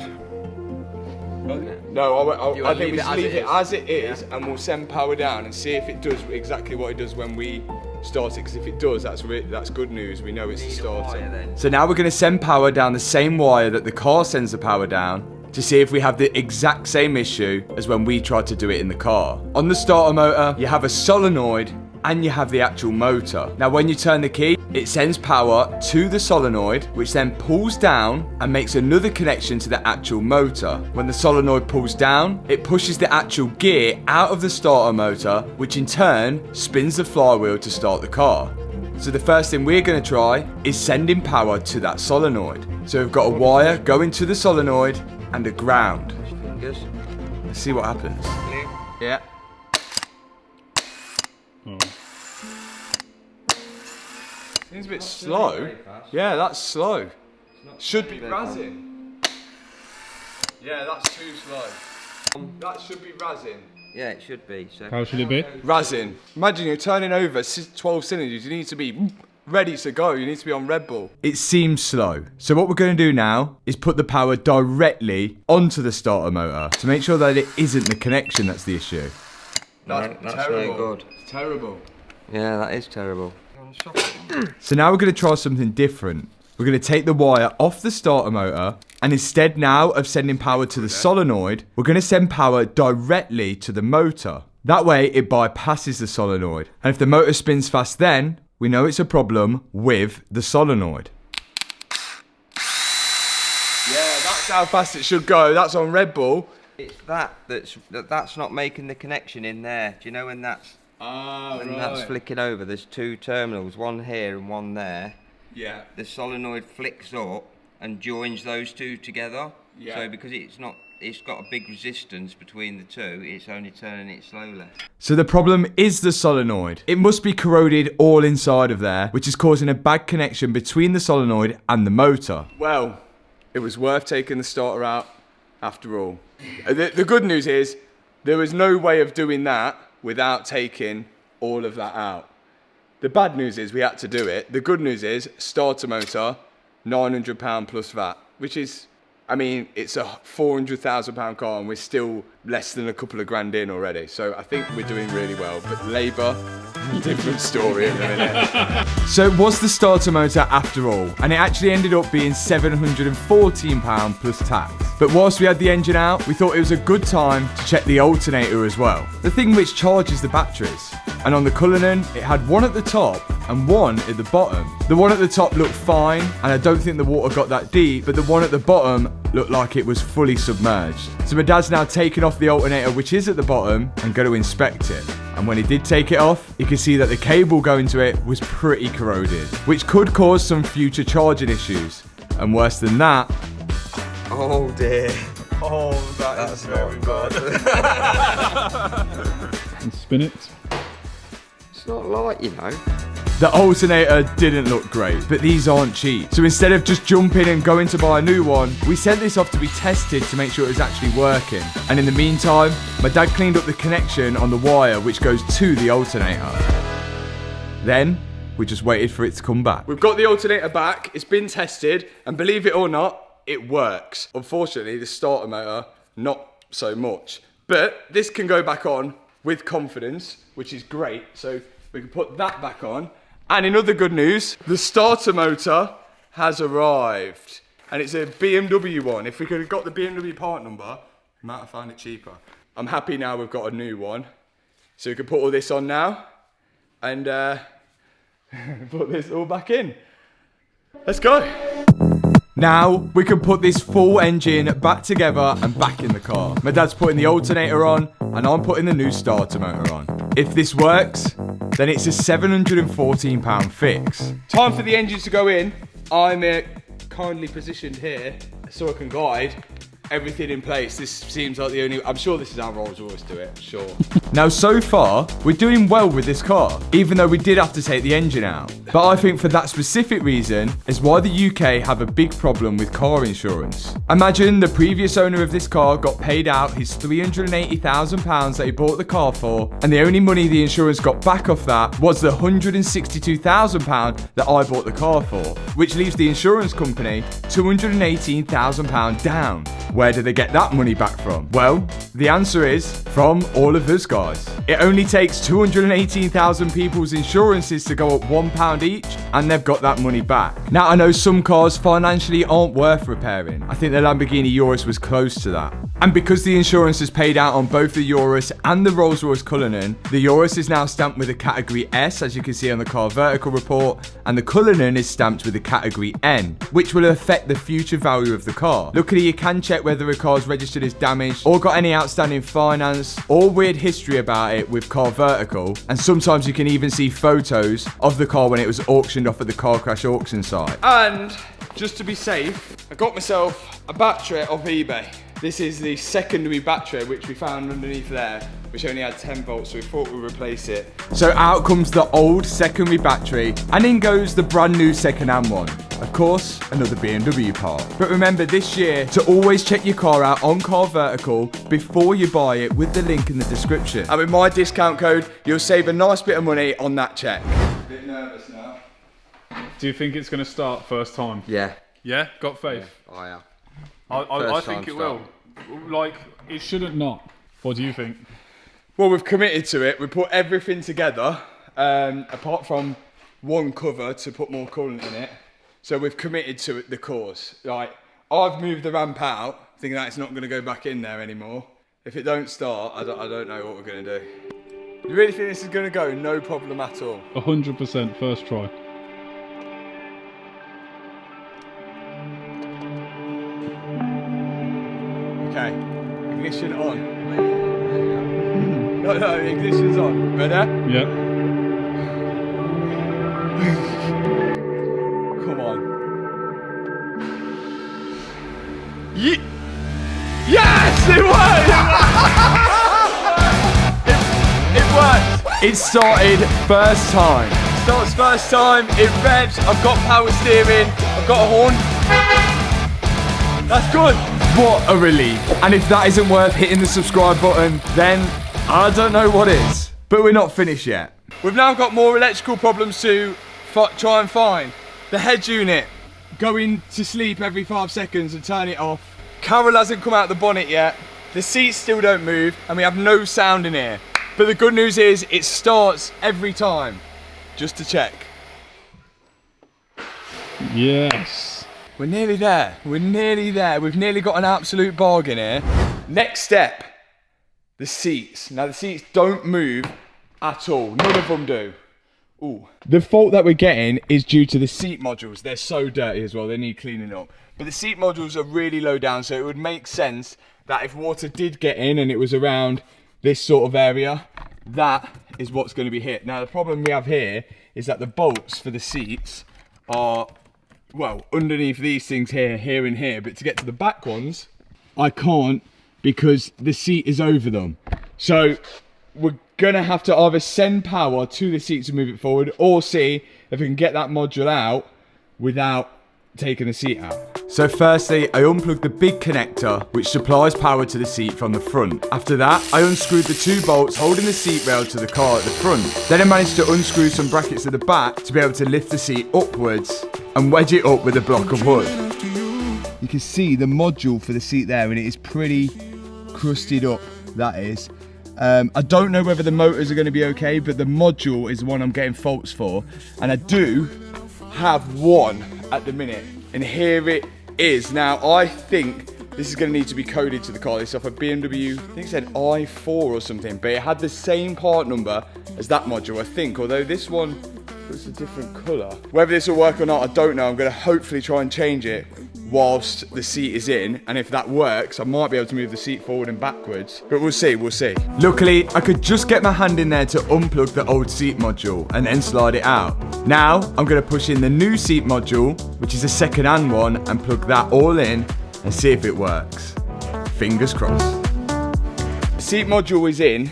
No, You I wanna think we leave just it leave it as as it is, and we'll send power down and see if it does exactly what it does when we start it. Because if it does, that's good news. We know it's the starter. So now we're going to send power down the same wire that the car sends the power down to see if we have the exact same issue as when we tried to do it in the car. On the starter motor, you have a solenoid and you have the actual motor. Now when you turn the key, it sends power to the solenoid, which then pulls down and makes another connection to the actual motor. When the solenoid pulls down, it pushes the actual gear out of the starter motor, which in turn spins the flywheel to start the car. So the first thing we're going to try is sending power to that solenoid. So we've got a wire going to the solenoid and a ground. Fingers. Let's see what happens. Yeah. Oh. Seems a bit slow. Yeah, that's slow. Should be razzing. Yeah, that's too slow. That should be razzing. Yeah, it should be. So. How should it be? Razzing. Imagine you're turning over 12 cylinders. You need to be ready to go. You need to be on Red Bull. It seems slow. So what we're going to do now is put the power directly onto the starter motor to make sure that it isn't the connection that's the issue. That's terrible. no good. It's terrible. Yeah, that is terrible. So now we're going to try something different. We're going to take the wire off the starter motor, and instead now of sending power to the solenoid, we're going to send power directly to the motor. That way it bypasses the solenoid. And if the motor spins fast, then we know it's a problem with the solenoid. Yeah, that's how fast it should go. That's on Red Bull. It's that's not making the connection in there. Do you know when that's that's flicking over? There's two terminals, one here and one there. Yeah. The solenoid flicks up and joins those two together. Yeah. So because it's got a big resistance between the two, it's only turning it slowly. So the problem is the solenoid. It must be corroded all inside of there, which is causing a bad connection between the solenoid and the motor. Well, it was worth taking the starter out after all. The good news is there was no way of doing that without taking all of that out. The bad news is we had to do it. The good news is starter motor, £900 plus VAT, which is, I mean, it's a £400,000 car and we're still less than a couple of grand in already. So I think we're doing really well. But labour, different story in a minute. So it was the starter motor after all, and it actually ended up being £714 plus tax. But whilst we had the engine out, we thought it was a good time to check the alternator as well, the thing which charges the batteries. And on the Cullinan, it had one at the top and one at the bottom. The one at the top looked fine, and I don't think the water got that deep, but the one at the bottom looked like it was fully submerged. So my dad's now taken off the alternator, which is at the bottom, and going to inspect it. And when he did take it off, you can see that the cable going to it was pretty corroded, which could cause some future charging issues. And worse than that... Oh dear. Oh, that's very bad. And spin it. It's not light, you know. The alternator didn't look great, but these aren't cheap. So instead of just jumping and going to buy a new one, we sent this off to be tested to make sure it was actually working. And in the meantime, my dad cleaned up the connection on the wire which goes to the alternator. Then, we just waited for it to come back. We've got the alternator back, it's been tested, and believe it or not, it works. Unfortunately, the starter motor, not so much. But this can go back on with confidence, which is great. So we can put that back on. And in other good news, the starter motor has arrived. And it's a BMW one. If we could have got the BMW part number, we might have found it cheaper. I'm happy now we've got a new one. So we can put all this on now and put this all back in. Let's go. Now we can put this full engine back together and back in the car. My dad's putting the alternator on and I'm putting the new starter motor on. If this works, then it's a £714 fix. Time for the engine to go in. I'm kindly positioned here so I can guide. everything in place. This seems like the only, I'm sure this is how Rolls Royce do it, sure. Now, so far, we're doing well with this car, even though we did have to take the engine out. But I think for that specific reason is why the UK have a big problem with car insurance. Imagine the previous owner of this car got paid out his £380,000 that he bought the car for, and the only money the insurance got back off that was the £162,000 that I bought the car for, which leaves the insurance company £218,000 down. Where do they get that money back from? Well, the answer is from all of us guys. It only takes 218,000 people's insurances to go up £1 each, and they've got that money back. Now, I know some cars financially aren't worth repairing. I think the Lamborghini Urus was close to that. And because the insurance is paid out on both the Urus and the Rolls Royce Cullinan, the Urus is now stamped with a category S, as you can see on the car vertical report, and the Cullinan is stamped with a category N, which will affect the future value of the car. Luckily, you can check whether a car is registered as damaged or got any outstanding finance or weird history about it with car vertical, and sometimes you can even see photos of the car when it was auctioned off at the car crash auction site. And just to be safe, I got myself a battery off eBay. This is the secondary battery which we found underneath there, which only had 10 volts, so we thought we'd replace it. So out comes the old secondary battery, and in goes the brand new second-hand one. Of course, another BMW part. But remember this year to always check your car out on Car Vertical before you buy it with the link in the description. And with my discount code, you'll save a nice bit of money on that check. A bit nervous now. Do you think it's going to start first time? Yeah. Yeah? Got faith? Yeah, I am. I think it will. Like, it shouldn't not. What do you think? Well, we've committed to it. We put everything together, apart from one cover to put more coolant in it. So we've committed to the cause. Like, I've moved the ramp out, thinking that it's not going to go back in there anymore. If it don't start, I don't know what we're going to do. You really think this is going to go? No problem at all? 100% first try. Okay, ignition on. No, ignition's on. Ready? Yep. Come on. Yes, it worked! It worked. It started first time. Starts first time, it revs, I've got power steering, I've got a horn. That's good. What a relief. And if that isn't worth hitting the subscribe button, then I don't know what is. But we're not finished yet. We've now got more electrical problems to try and find. The head unit, going to sleep every 5 seconds and turn it off. Carol hasn't come out the bonnet yet. The seats still don't move and we have no sound in here. But the good news is it starts every time. Just to check. Yes. We're nearly there. We're nearly there. We've nearly got an absolute bargain here. Next step, the seats. Now the seats don't move at all. None of them do. Ooh. The fault that we're getting is due to the seat modules. They're so dirty as well. They need cleaning up. But the seat modules are really low down, so it would make sense that if water did get in and it was around this sort of area, that is what's going to be hit. Now the problem we have here is that the bolts for the seats are, well, underneath these things here and here, but to get to the back ones, I can't because the seat is over them. So we're gonna have to either send power to the seat to move it forward or see if we can get that module out without taking the seat out. So firstly, I unplugged the big connector which supplies power to the seat from the front. After that, I unscrewed the 2 bolts holding the seat rail to the car at the front. Then I managed to unscrew some brackets at the back to be able to lift the seat upwards and wedge it up with a block of wood. You can see the module for the seat there and it is pretty crusted up, that is. I don't know whether the motors are going to be okay, but the module is the one I'm getting faults for. And I do have one at the minute. And here it is. Now, I think this is going to need to be coded to the car. This is off a BMW, I think it said i4 or something. But it had the same part number as that module, I think. Although this one looks a different colour. Whether this will work or not, I don't know. I'm going to hopefully try and change it whilst the seat is in, and if that works I might be able to move the seat forward and backwards, but we'll see. Luckily I could just get my hand in there to unplug the old seat module and then slide it out. Now I'm going to push in the new seat module, which is a second-hand one, and plug that all in and see if it works. Fingers crossed. The seat module is in.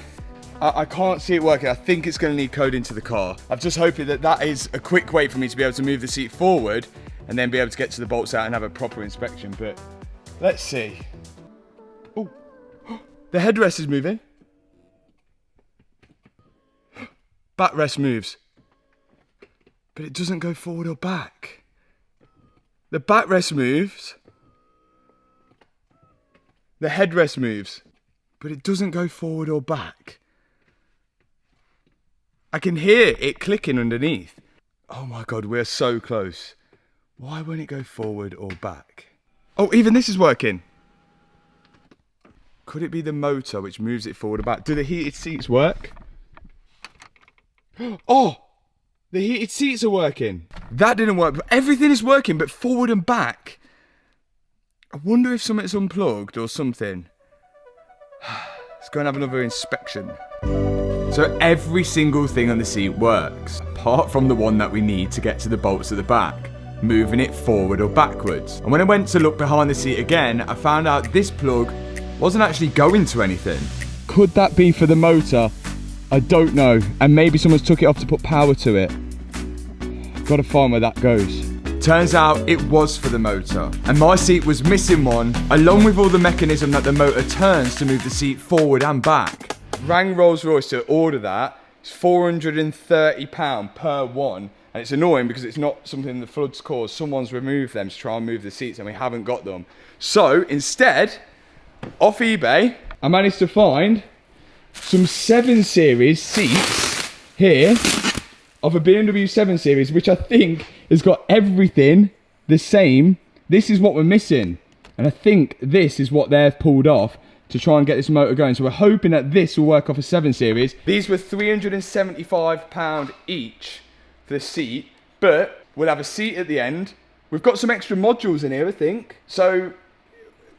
I can't see it working. I think it's going to need code into the car. I'm just hoping that that is a quick way for me to be able to move the seat forward and then be able to get to the bolts out and have a proper inspection. But let's see. Oh, the headrest is moving. Backrest moves. But it doesn't go forward or back. The backrest moves. The headrest moves. But it doesn't go forward or back. I can hear it clicking underneath. Oh my God, we're so close. Why won't it go forward or back? Oh, even this is working. Could it be the motor which moves it forward or back? Do the heated seats work? Oh, the heated seats are working. That didn't work, but everything is working, but forward and back. I wonder if something's unplugged or something. Let's go and have another inspection. So every single thing on the seat works, apart from the one that we need to get to the bolts at the back, moving it forward or backwards. And when I went to look behind the seat again, I found out this plug wasn't actually going to anything. Could that be for the motor? I don't know. And maybe someone's took it off to put power to it. Gotta find where that goes. Turns out it was for the motor. And my seat was missing one, along with all the mechanism that the motor turns to move the seat forward and back. Rang Rolls Royce to order that. It's £430 per one. And it's annoying because it's not something the floods caused. Someone's removed them to try and move the seats and we haven't got them. So instead, off eBay, I managed to find some 7 Series seats here of a BMW 7 Series, which I think has got everything the same. This is what we're missing. And I think this is what they've pulled off to try and get this motor going. So we're hoping that this will work off a 7 Series. These were £375 each for the seat, but we'll have a seat at the end. We've got some extra modules in here, I think. So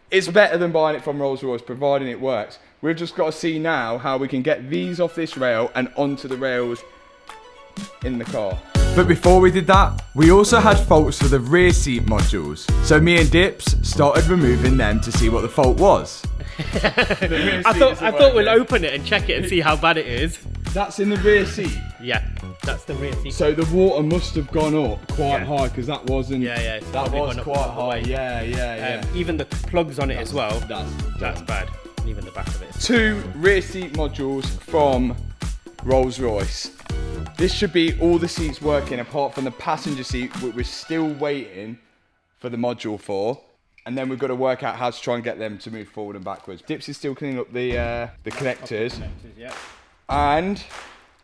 it's better than buying it from Rolls Royce, providing it works. We've just got to see now how we can get these off this rail and onto the rails in the car. But before we did that, we also had faults for the rear seat modules. So me and Dips started removing them to see what the fault was. I thought we'll open it and check it and see how bad it is. That's in the rear seat? Yeah, that's the rear seat. So the water must have gone up quite high because that wasn't... Yeah, that was quite high. Yeah. Even the plugs on it as well, that's bad. Even the back of it. 2 rear seat modules from Rolls Royce. This should be all the seats working apart from the passenger seat, which we're still waiting for the module for. And then we've got to work out how to try and get them to move forward and backwards. Dips is still cleaning up the connectors. Yeah. And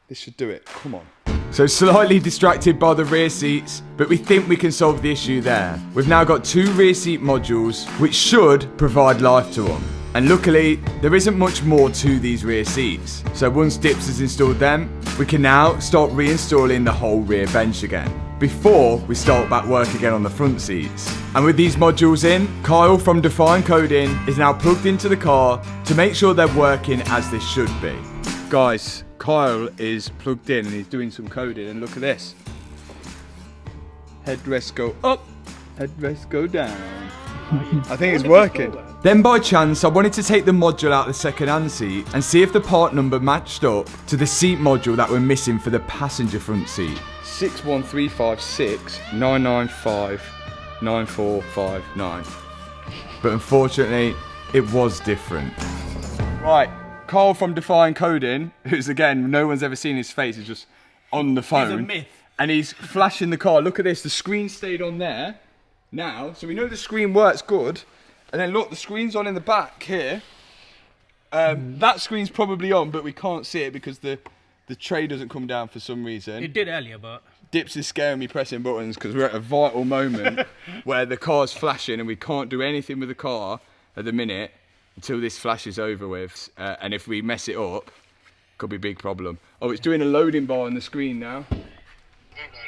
this should do it. Come on. So slightly distracted by the rear seats, but we think we can solve the issue there. We've now got 2 rear seat modules, which should provide life to them. And luckily, there isn't much more to these rear seats. So once Dips has installed them, we can now start reinstalling the whole rear bench again, before we start back work again on the front seats. And with these modules in, Kyle from Define Coding is now plugged into the car to make sure they're working as they should be. Guys, Kyle is plugged in and he's doing some coding, and look at this. Headrests go up, headrests go down. I think it's working. Then by chance, I wanted to take the module out of the second-hand seat and see if the part number matched up to the seat module that we're missing for the passenger front seat. 61356 995 9459. But unfortunately, it was different. Right, Carl from Define Coding, who's again, no one's ever seen his face, is just on the phone. He's a myth. And he's flashing the car. Look at this, the screen stayed on there. Now, so we know the screen works good. And then look, the screen's on in the back here. That screen's probably on, but we can't see it because the tray doesn't come down for some reason. It did earlier, but... Dips is scaring me pressing buttons because we're at a vital moment where the car's flashing and we can't do anything with the car at the minute until this flash is over with. And if we mess it up, could be a big problem. Oh, it's doing a loading bar on the screen now.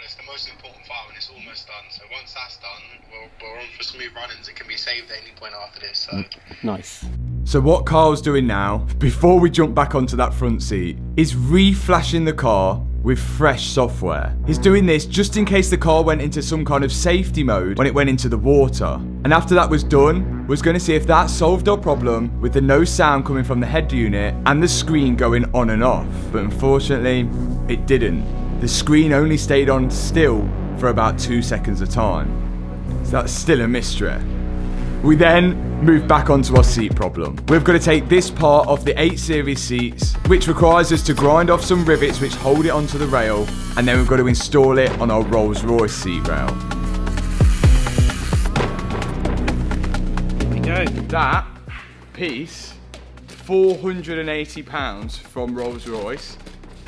It's the most important file and it's almost done. So once that's done, we're on for smooth runnings. It can be saved at any point after this. So. Nice. So what Carl's doing now, before we jump back onto that front seat, is re-flashing the car with fresh software. He's doing this just in case the car went into some kind of safety mode when it went into the water. And after that was done, was going to see if that solved our problem with the no sound coming from the head unit and the screen going on and off. But unfortunately, it didn't. The screen only stayed on still for about 2 seconds a time. So that's still a mystery. We then move back onto our seat problem. We've got to take this part off the 8 Series seats, which requires us to grind off some rivets which hold it onto the rail, and then we've got to install it on our Rolls Royce seat rail. Here we go. That piece, £480 from Rolls Royce,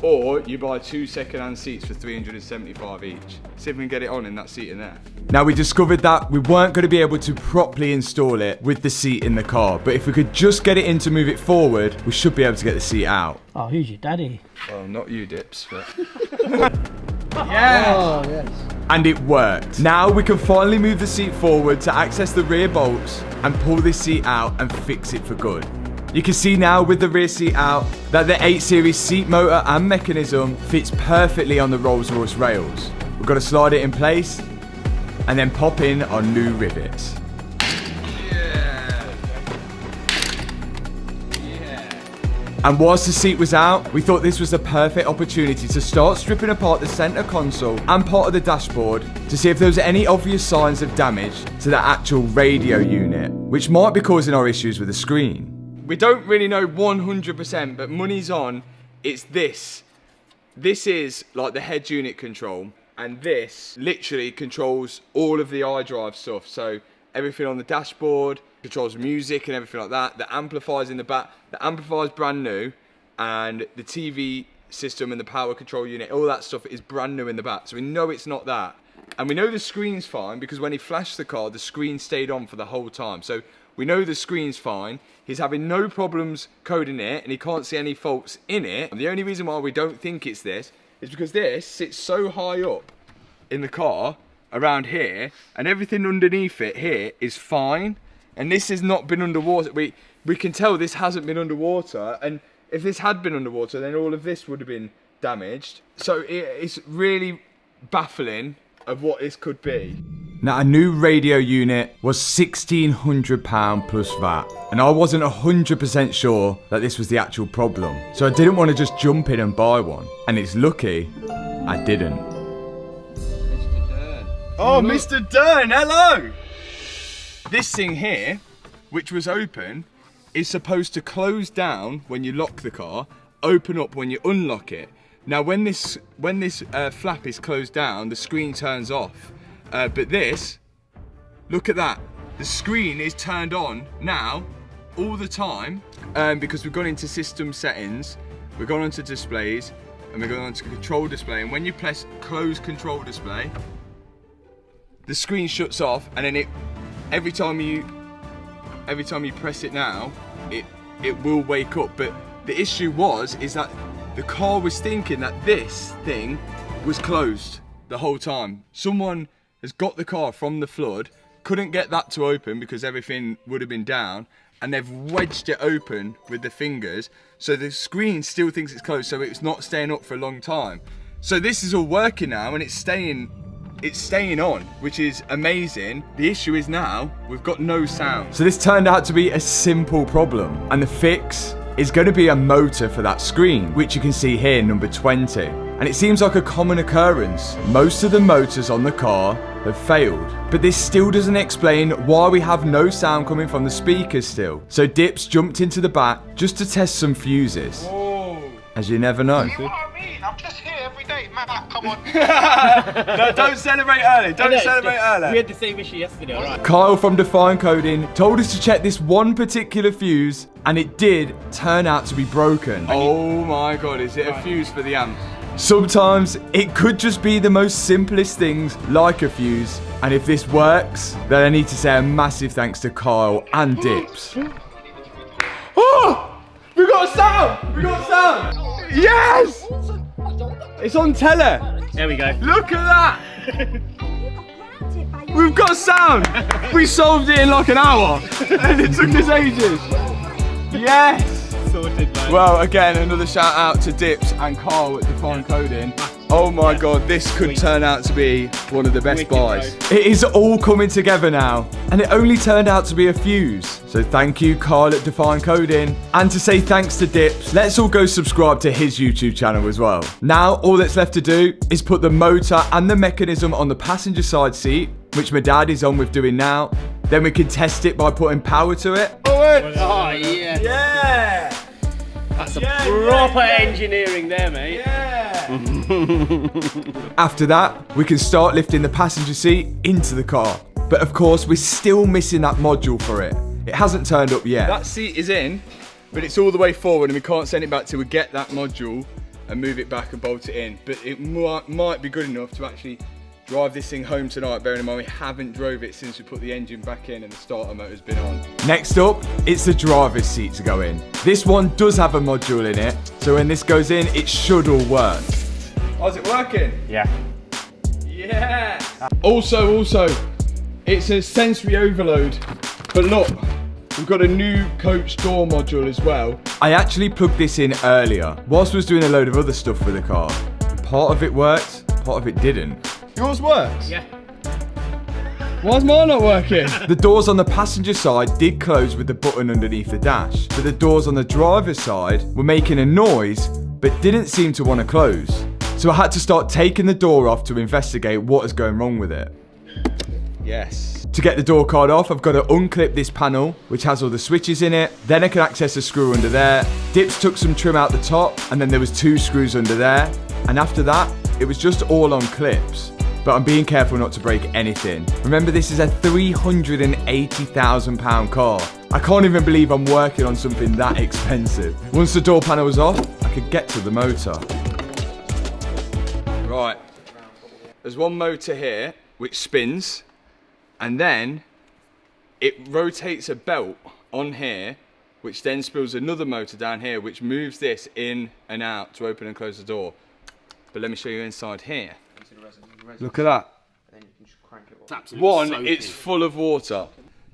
or you buy 2 second-hand seats for £375 each. See if we can get it on in that seat in there. Now, we discovered that we weren't going to be able to properly install it with the seat in the car, but if we could just get it in to move it forward, we should be able to get the seat out. Oh, who's your daddy? Well, not you, Dips, but... yeah! Oh, yes. And it worked. Now we can finally move the seat forward to access the rear bolts and pull this seat out and fix it for good. You can see now with the rear seat out that the 8 Series seat motor and mechanism fits perfectly on the Rolls Royce rails. We've got to slide it in place and then pop in our new rivets. And whilst the seat was out, we thought this was the perfect opportunity to start stripping apart the centre console and part of the dashboard to see if there was any obvious signs of damage to the actual radio unit, which might be causing our issues with the screen. We don't really know 100%, but money's on, it's this. This is like the head unit control, and this literally controls all of the iDrive stuff. So everything on the dashboard, controls music and everything like that. The amplifier's in the back. The amplifier's brand new, and the TV system and the power control unit, all that stuff is brand new in the back. So we know it's not that. And we know the screen's fine because when he flashed the car, the screen stayed on for the whole time. So we know the screen's fine. He's having no problems coding it, and he can't see any faults in it. And the only reason why we don't think it's this is because this sits so high up in the car, around here, and everything underneath it here is fine. And this has not been underwater. We can tell this hasn't been underwater, and if this had been underwater, then all of this would have been damaged. So it's really baffling of what this could be. Now, a new radio unit was £1,600 plus VAT, and I wasn't 100% sure that this was the actual problem. So I didn't want to just jump in and buy one, and it's lucky I didn't. Mr. Dern. Oh, Mr. Dern, hello! This thing here, which was open, is supposed to close down when you lock the car, open up when you unlock it. Now, when this flap is closed down, the screen turns off. But this, look at that. The screen is turned on now, all the time, because we've gone into system settings, we've gone onto displays, and we've gone onto control display. And when you press close control display, the screen shuts off, and then every time you press it now, it will wake up. But the issue is that the car was thinking that this thing was closed the whole time. Someone has got the car from the flood, couldn't get that to open because everything would have been down, and they've wedged it open with the fingers, so the screen still thinks it's closed, so it's not staying up for a long time. So this is all working now, and it's staying on, which is amazing. The issue is now we've got no sound. So this turned out to be a simple problem, and the fix is going to be a motor for that screen, which you can see here, number 20. And it seems like a common occurrence. Most of the motors on the car have failed, but this still doesn't explain why we have no sound coming from the speakers still. So Dips jumped into the back just to test some fuses. Whoa. As you never know. You know what I mean? I'm just here every day, Matt, come on. No, don't celebrate early, don't celebrate early. We had the same issue yesterday, alright? Kyle from Define Coding told us to check this one particular fuse, and it did turn out to be broken. Oh my god, is it a fuse for the amp? Sometimes it could just be the most simplest things, like a fuse, and if this works, then I need to say a massive thanks to Kyle and Dips. Oh! We got a sound! We got a sound! Yes! It's on tele. There we go. Look at that! We've got sound! We solved it in like an hour, and it took us ages. Yes! Sorted, mate. Well, again, another shout out to Dips and Carl at Define Coding. Oh my God, this could turn out to be one of the best buys. It is all coming together now, and it only turned out to be a fuse. So thank you, Carl at Define Coding. And to say thanks to Dips, let's all go subscribe to his YouTube channel as well. Now, all that's left to do is put the motor and the mechanism on the passenger side seat, which my dad is on with doing now. Then we can test it by putting power to it. Oh, yeah. Yeah! That's a proper engineering there, mate. After that, we can start lifting the passenger seat into the car. But of course, we're still missing that module for it. It hasn't turned up yet. That seat is in, but it's all the way forward and we can't send it back till we get that module and move it back and bolt it in. But it might be good enough to actually drive this thing home tonight, bearing in mind we haven't drove it since we put the engine back in and the starter motor's been on. Next up, it's the driver's seat to go in. This one does have a module in it, so when this goes in, it should all work. How's it working? Yeah. Yeah! Also, it's a sensory overload, but look, we've got a new coach door module as well. I actually plugged this in earlier, whilst I was doing a load of other stuff with the car. Part of it worked, part of it didn't. Yours works? Yeah. Why's mine not working? The doors on the passenger side did close with the button underneath the dash, but the doors on the driver's side were making a noise, but didn't seem to want to close. So I had to start taking the door off to investigate what is going wrong with it. Yes. To get the door card off, I've got to unclip this panel, which has all the switches in it. Then I can access a screw under there. Dips took some trim out the top, and then there was 2 screws under there. And after that, it was just all on clips. But I'm being careful not to break anything. Remember, this is a £380,000 car. I can't even believe I'm working on something that expensive. Once the door panel was off, I could get to the motor. Right, there's one motor here which spins, and then it rotates a belt on here, which then spills another motor down here, which moves this in and out to open and close the door. But let me show you inside here. Look at that. One, it's full of water.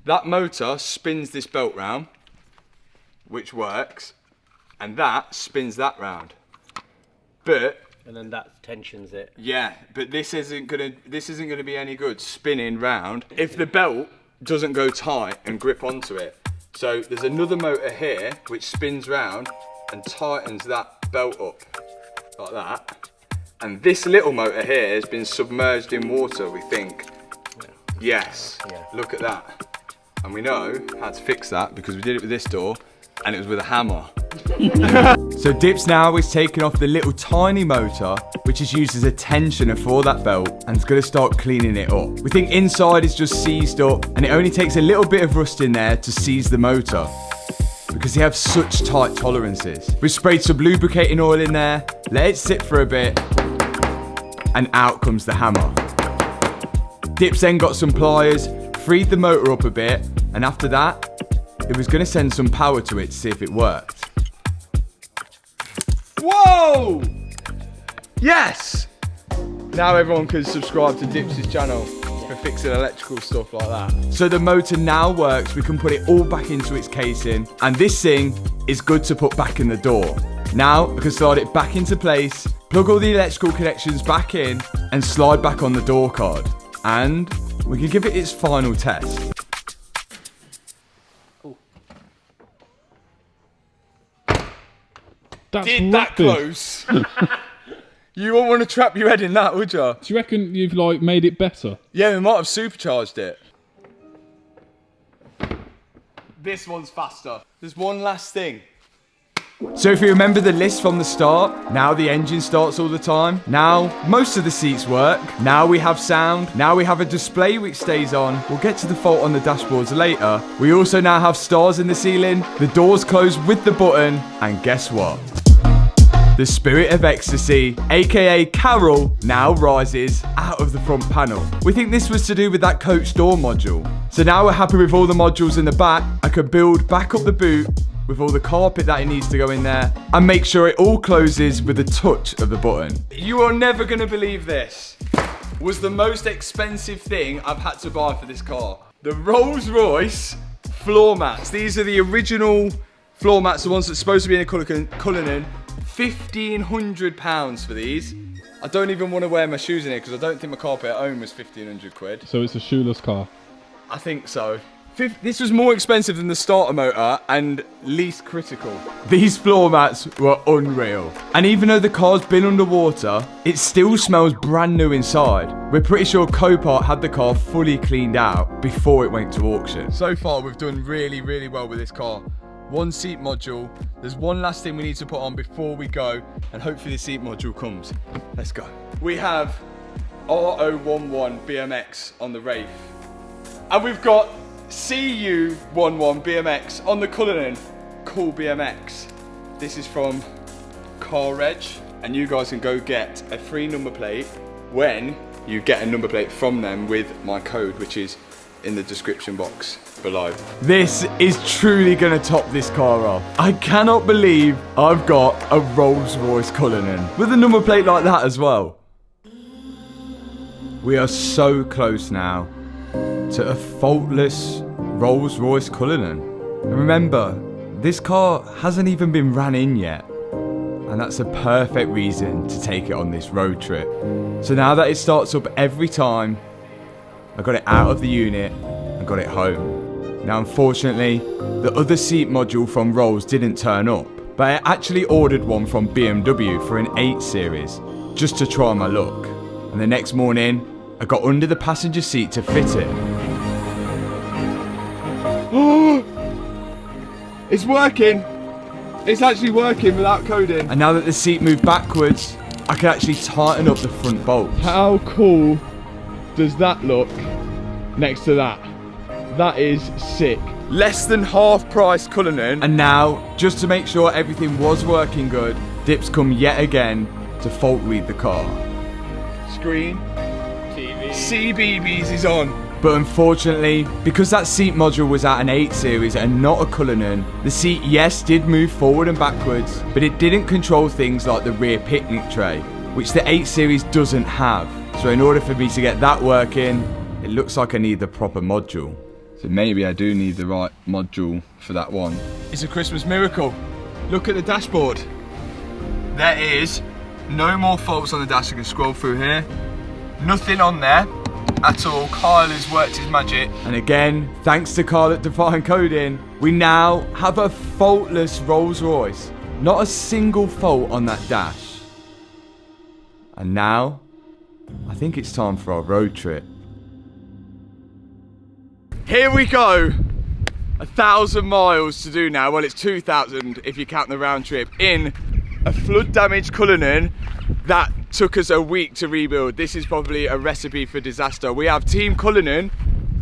That motor spins this belt round, which works, and that spins that round. But and then that tensions it. yeah, but this isn't gonna be any good spinning round if the belt doesn't go tight and grip onto it. So there's another motor here which spins round and tightens that belt up like that. And this little motor here has been submerged in water, we think. Yes, look at that. And we know how to fix that because we did it with this door and it was with a hammer. So Dips now is taking off the little tiny motor, which is used as a tensioner for that belt, and it's going to start cleaning it up. We think inside is just seized up, and it only takes a little bit of rust in there to seize the motor, because they have such tight tolerances. We've sprayed some lubricating oil in there, let it sit for a bit, and out comes the hammer. Dips then got some pliers, freed the motor up a bit, and after that, it was going to send some power to it to see if it worked. Whoa! Yes! Now everyone can subscribe to Dips' channel for fixing electrical stuff like that. So the motor now works, we can put it all back into its casing, and this thing is good to put back in the door. Now I can slide it back into place, plug all the electrical connections back in, and slide back on the door card. And we can give it its final test. That's Did that rapid. close? You wouldn't want to trap your head in that, would you? Do you reckon you've like made it better? Yeah, we might have supercharged it. This one's faster. There's one last thing. So if you remember the list from the start, now the engine starts all the time. Now most of the seats work. Now we have sound. Now we have a display which stays on. We'll get to the fault on the dashboards later. We also now have stars in the ceiling. The doors close with the button. And guess what? The spirit of ecstasy, aka Carol, now rises out of the front panel. We think this was to do with that coach door module. So now we're happy with all the modules in the back. I can build back up the boot with all the carpet that it needs to go in there and make sure it all closes with a touch of the button. You are never gonna believe this was the most expensive thing I've had to buy for this car. The Rolls Royce floor mats. These are the original Floor mats, the ones that's supposed to be in a Cullinan, £1,500 for these. I don't even want to wear my shoes in here because I don't think my carpet at home was 1,500 quid. So it's a shoeless car. I think so. This was more expensive than the starter motor and least critical. These floor mats were unreal. And even though the car's been underwater, it still smells brand new inside. We're pretty sure Copart had the car fully cleaned out before it went to auction. So far, we've done really, really well with this car. One seat module. There's one last thing we need to put on before we go, and hopefully the seat module comes. Let's go. We have R011 BMX on the Wraith. And we've got CU11 BMX on the Cullinan. Cool BMX. This is from Car Reg, and you guys can go get a free number plate when you get a number plate from them with my code, which is in the description box below. This is truly gonna top this car off. I cannot believe I've got a Rolls Royce Cullinan with a number plate like that as well. We are so close now to a faultless Rolls Royce Cullinan. And remember, this car hasn't even been ran in yet. And that's a perfect reason to take it on this road trip. So now that it starts up every time, I got it out of the unit and got it home. Now unfortunately, the other seat module from Rolls didn't turn up, but I actually ordered one from BMW for an 8 Series, just to try my luck. And the next morning, I got under the passenger seat to fit it. Oh, it's working. It's actually working without coding. And now that the seat moved backwards, I can actually tighten up the front bolt. How cool does that look next to that? That is sick. Less than half price Cullinan. And now, just to make sure everything was working good, Dip's come yet again to fault read the car. Screen. TV. CBeebies is on. But unfortunately, because that seat module was at an 8 Series and not a Cullinan, the seat, yes, did move forward and backwards, but it didn't control things like the rear picnic tray, which the 8 Series doesn't have. So in order for me to get that working, it looks like I need the proper module. So maybe I do need the right module for that one. It's a Christmas miracle. Look at the dashboard. There is no more faults on the dash. I can scroll through here. Nothing on there at all. Kyle has worked his magic. And again, thanks to Kyle at Define Coding, we now have a faultless Rolls Royce. Not a single fault on that dash. And now, I think it's time for our road trip. Here we go. 1,000 miles to do now. Well, it's 2,000 if you count the round trip in a flood damaged Cullinan that took us a week to rebuild. This is probably a recipe for disaster. We have Team Cullinan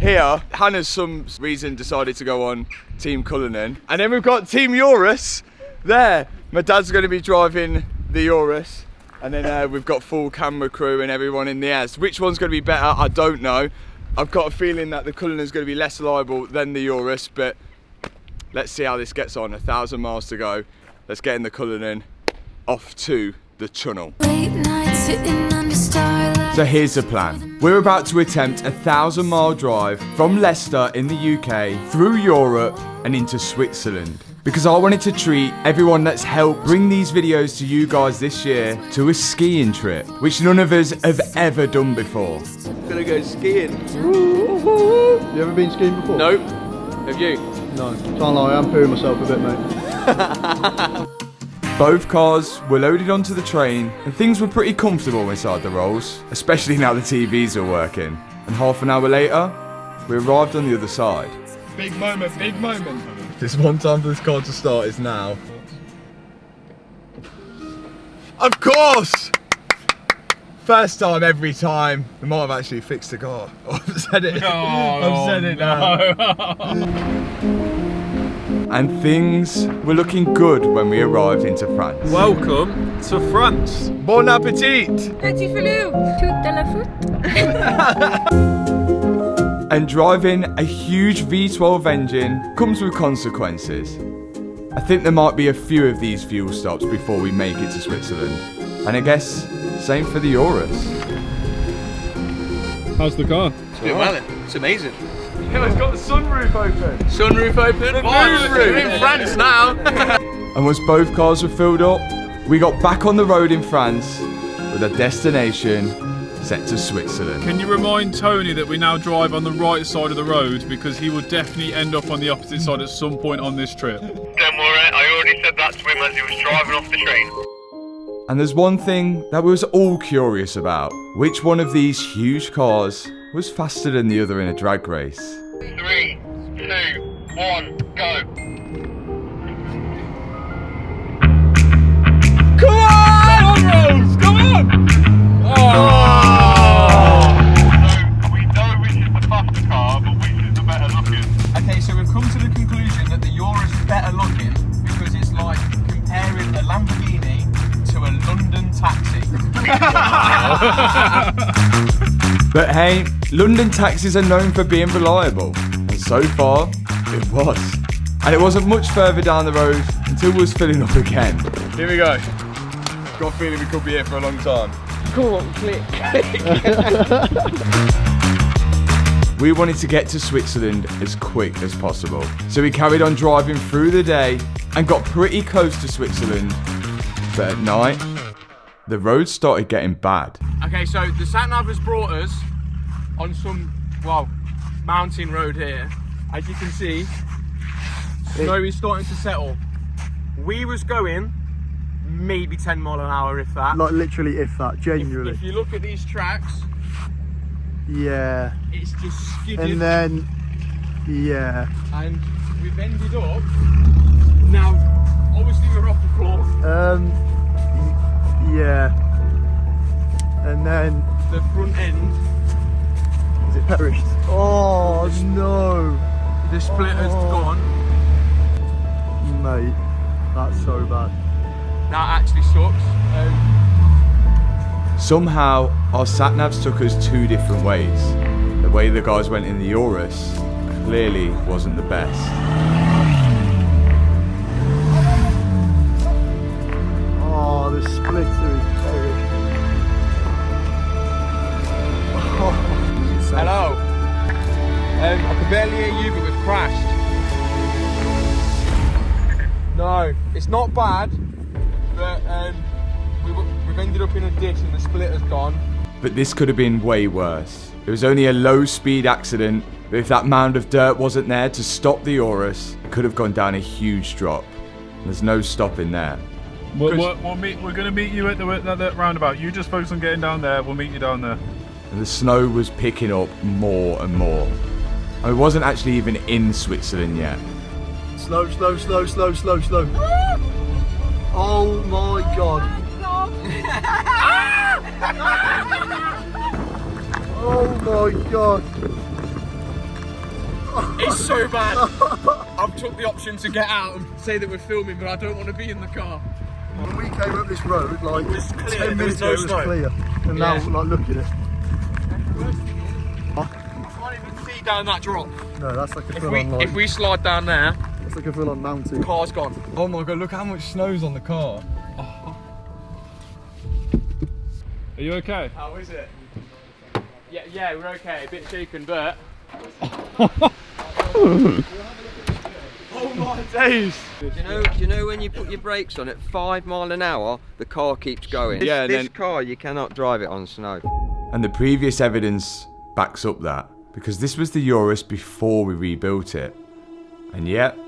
here. Hannah's some reason decided to go on Team Cullinan. And then we've got Team Urus there. My dad's going to be driving the Urus. And then we've got full camera crew and everyone in the airs. Which one's going to be better? I don't know. I've got a feeling that the Cullinan's going to be less reliable than the Urus, but let's see how this gets on. 1,000 miles to go. Let's get in the Cullinan off to the tunnel. So here's the plan. We're about to attempt a 1,000-mile drive from Leicester in the UK through Europe and into Switzerland. Because I wanted to treat everyone that's helped bring these videos to you guys this year to a skiing trip, which none of us have ever done before. I'm gonna go skiing. You ever been skiing before? Nope. Have you? No. Can't lie, I'm pooing myself a bit, mate. Both cars were loaded onto the train and things were pretty comfortable inside the Rolls, especially now the TVs are working. And half an hour later, we arrived on the other side. Big moment, big moment. This one time for this car to start is now. Of course! First time every time. We might have actually fixed the car. Oh, I've said it. I've said it now. And things were looking good when we arrived into France. Welcome to France. Bon appetit! Petit filou, toute de la foot. And driving a huge V12 engine comes with consequences. I think there might be a few of these fuel stops before we make it to Switzerland. And I guess, same for the Urus. How's the car? It's doing well then. It's amazing. Yeah, it's got the sunroof open. Sunroof open. We're in France now. And once both cars were filled up, we got back on the road in France with a destination set to Switzerland. Can you remind Tony that we now drive on the right side of the road because he would definitely end up on the opposite side at some point on this trip? Don't worry, I already said that to him as he was driving off the train. And there's one thing that we was all curious about. Which one of these huge cars was faster than the other in a drag race? 3, 2, 1, go. Come on, Rose! Come on! We know which is the faster car, but which is the better looking. Okay, so we've come to the conclusion that the Urus is better looking because it's like comparing a Lamborghini to a London taxi. But hey, London taxis are known for being reliable. And so far, it was. And it wasn't much further down the road until we was filling up again. Here we go. Got a feeling we could be here for a long time. Go on, click. We wanted to get to Switzerland as quick as possible. So we carried on driving through the day and got pretty close to Switzerland. But at night, the road started getting bad. Okay, so the sat-nav has brought us on some, well, mountain road here. As you can see, snow is starting to settle. We was going maybe 10 mile an hour, if that. Like literally, if that, genuinely. If you look at these tracks, yeah. it's just skidding. And then, yeah. And we've ended up, now, obviously we're off the floor. Yeah. And then The front end, is it perished? Oh no, the splitter's gone. mate, that's so bad. That actually sucks. Somehow, our sat-navs took us two different ways. The way the guys went in the Urus clearly wasn't the best. Oh, the splitter is perished. Oh, Hello. I can barely hear you, but we've crashed. No, it's not bad, but we've ended up in a ditch and the splitter's gone. But this could have been way worse. It was only a low-speed accident, but if that mound of dirt wasn't there to stop the Urus, it could have gone down a huge drop. There's no stopping there. We're going to meet you at the roundabout. You just focus on getting down there. We'll meet you down there. And the snow was picking up more and more. And it wasn't actually even in Switzerland yet. slow, slow, slow, slow, slow, slow. Oh my god. Oh my god. It's so bad. I've took the option to get out and say that we're filming, but I don't want to be in the car. When we came up this road, like It was clear, 10 there was minutes no ago, it was snow. clear. And now, like, look at it. I can't even see down that drop. No, that's like a If full on, like, if we slide down there, that's like a full on mountain. car's gone. Oh my god, look how much snow's on the car. Are you okay? How is it? Yeah, we're okay. A bit shaken, but Oh my days! Do you know when you put your brakes on at 5 miles an hour, the car keeps going? Yeah, and This then- car, you cannot drive it on snow. And the previous evidence backs up that, because this was the Urus before we rebuilt it. And yet,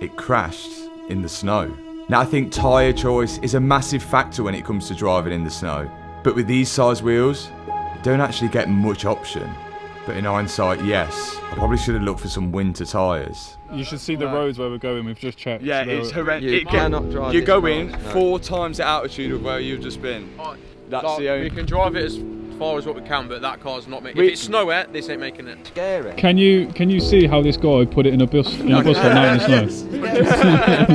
it crashed in the snow. Now I think tyre choice is a massive factor when it comes to driving in the snow. But with these size wheels, you don't actually get much option. But in hindsight, yes, I probably should have looked for some winter tyres. You should see the roads where we're going. We've just checked. Yeah, So it's they're- horrendous. You cannot drive You this go car in on snow. 4 times the altitude of where you've just been. That's like, the only... we can drive it as far as what we can, but that car's not making. We- If it's snow wet, this ain't making it. Scary. Can you see how this guy put it in a bus that night in the snow?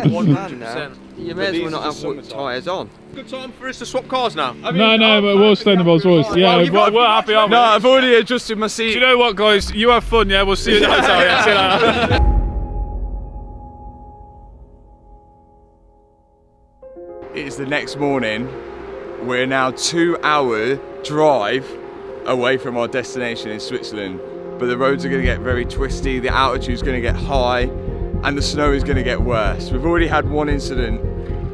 100%. You may as these well not are have the wood summertime. tyres on. Good time for us to swap cars now. No, but we'll stay in the Rolls Royce. Yeah, Well, you've got- we're happy, aren't we? No, I've already adjusted my Do seat. you know what, guys? You have fun, yeah? We'll see you at the hotel. Yeah, see you later. It's the next morning. We're now 2-hour drive away from our destination in Switzerland. but the roads are going to get very twisty, the altitude's going to get high, and the snow is going to get worse. We've already had one incident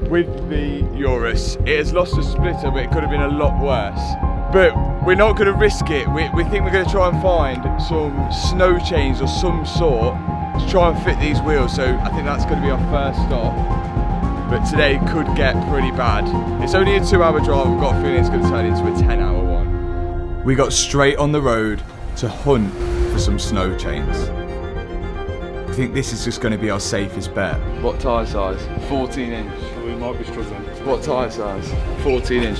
with the Urus. It has lost a splitter, but it could have been a lot worse. But we're not going to risk it. We think we're going to try and find some snow chains or some sort to try and fit these wheels. So I think that's going to be our first stop. But today could get pretty bad. It's only a 2-hour drive. We've got a feeling it's going to turn into a 10-hour one. We got straight on the road to hunt for some snow chains. I think this is just going to be our safest bet. What tyre size? 14 inch. We might be struggling. What tyre size? 14 inch.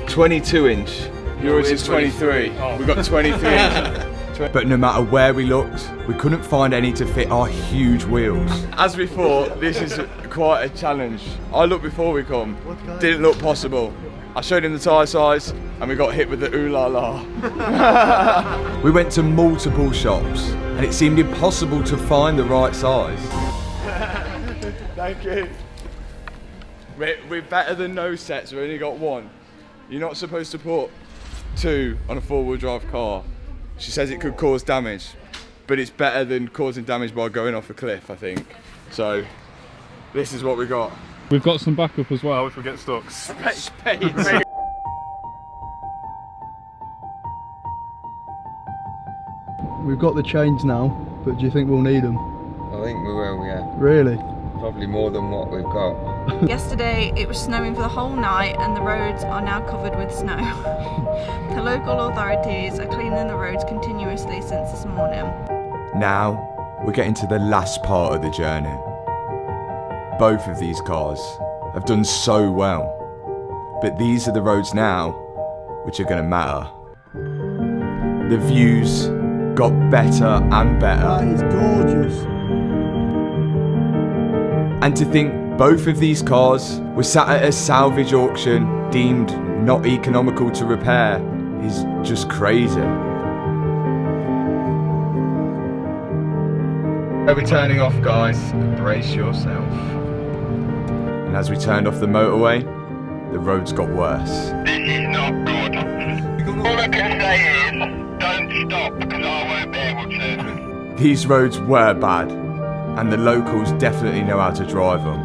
22 inch. Yours is 23. Oh. We've got 23 inch. But no matter where we looked, we couldn't find any to fit our huge wheels. As before, this is quite a challenge. I looked before we come, didn't look possible. I showed him the tyre size and we got hit with the ooh la la. We went to multiple shops and it seemed impossible to find the right size. Thank you. We're better than no sets, we've only got one. You're not supposed to put 2 on a 4-wheel drive car. She says it could cause damage, but it's better than causing damage by going off a cliff, I think. So, this is what we got. We've got some backup as well if we get stuck. Spades. We've got the chains now, but do you think we'll need them? I think we will, yeah. Really? Probably more than what we've got. Yesterday it was snowing for the whole night and the roads are now covered with snow. The local authorities are cleaning the roads continuously since this morning. Now, we're getting to the last part of the journey. Both of these cars have done so well, but these are the roads now which are going to matter. The views got better and better. That is gorgeous. And to think both of these cars were sat at a salvage auction deemed not economical to repair is just crazy. We're turning off, guys. Brace yourself. And as we turned off the motorway, the roads got worse. This is not good. All I can say is, don't stop because I won't be able to. These roads were bad, and the locals definitely know how to drive them.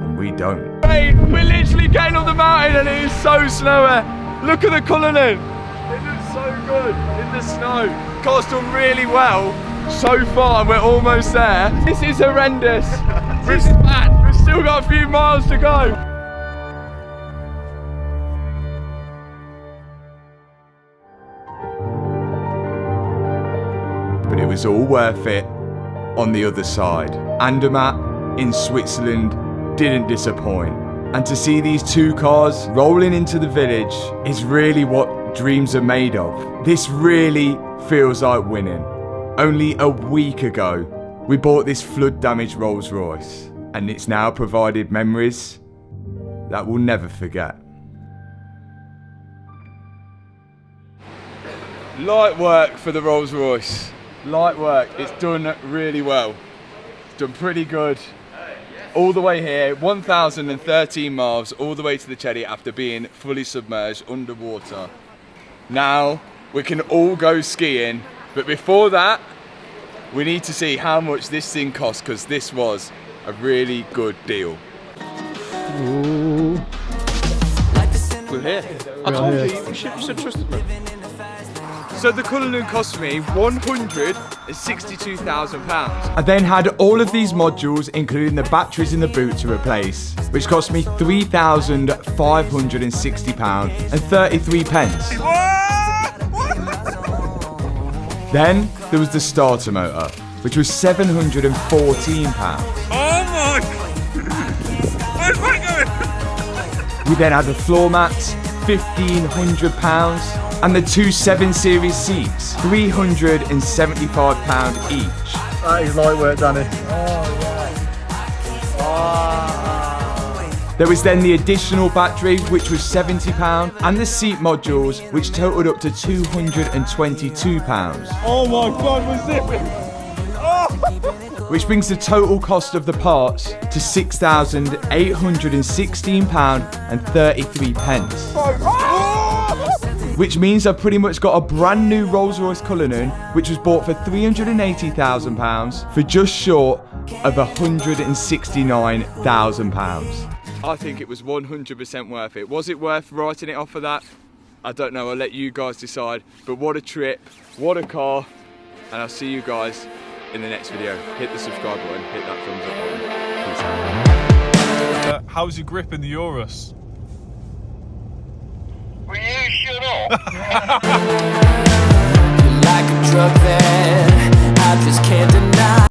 And we don't. Hey, we're literally getting up the mountain and it is so snowy. Look at the Cullinan. It looks so good in the snow. Car's done really well so far and we're almost there. This is horrendous. This is bad. We've still got a few miles to go. But it was all worth it on the other side. Andermatt in Switzerland didn't disappoint. And to see these two cars rolling into the village is really what dreams are made of. This really feels like winning. Only a week ago, we bought this flood-damaged Rolls Royce, and it's now provided memories that we'll never forget. Light work for the Rolls Royce. Light work, it's done really well. It's done pretty good. All the way here, 1,013 miles, all the way to the Cheddi after being fully submerged underwater. Now, we can all go skiing, but before that, we need to see how much this thing costs, because this was a really good deal. Ooh. We're here. I told you, you should have trusted me. So the Cullinan cost me £162,000. I then had all of these modules, including the batteries in the boot, to replace, which cost me £3,560 and 33 pence. Then there was the starter motor, which was £714. Oh my! Where's that going? We then had the floor mats, £1,500, and the two 7 Series seats, £375 each. That is light work, Danny. There was then the additional battery, which was £70, and the seat modules, which totaled up to £222. Oh my god, we're zipping! Which brings the total cost of the parts to £6,816 and 33 pence. which means I've pretty much got a brand new Rolls Royce Cullinan, which was bought for £380,000 for just short of £169,000. I think it was 100% worth it. Was it worth writing it off for that? I don't know, I'll let you guys decide. But what a trip, what a car, and I'll see you guys in the next video. Hit the subscribe button, hit that thumbs up button. Peace out. How's your grip in the Urus? Will you shut up? You're like a drug that I just can't deny.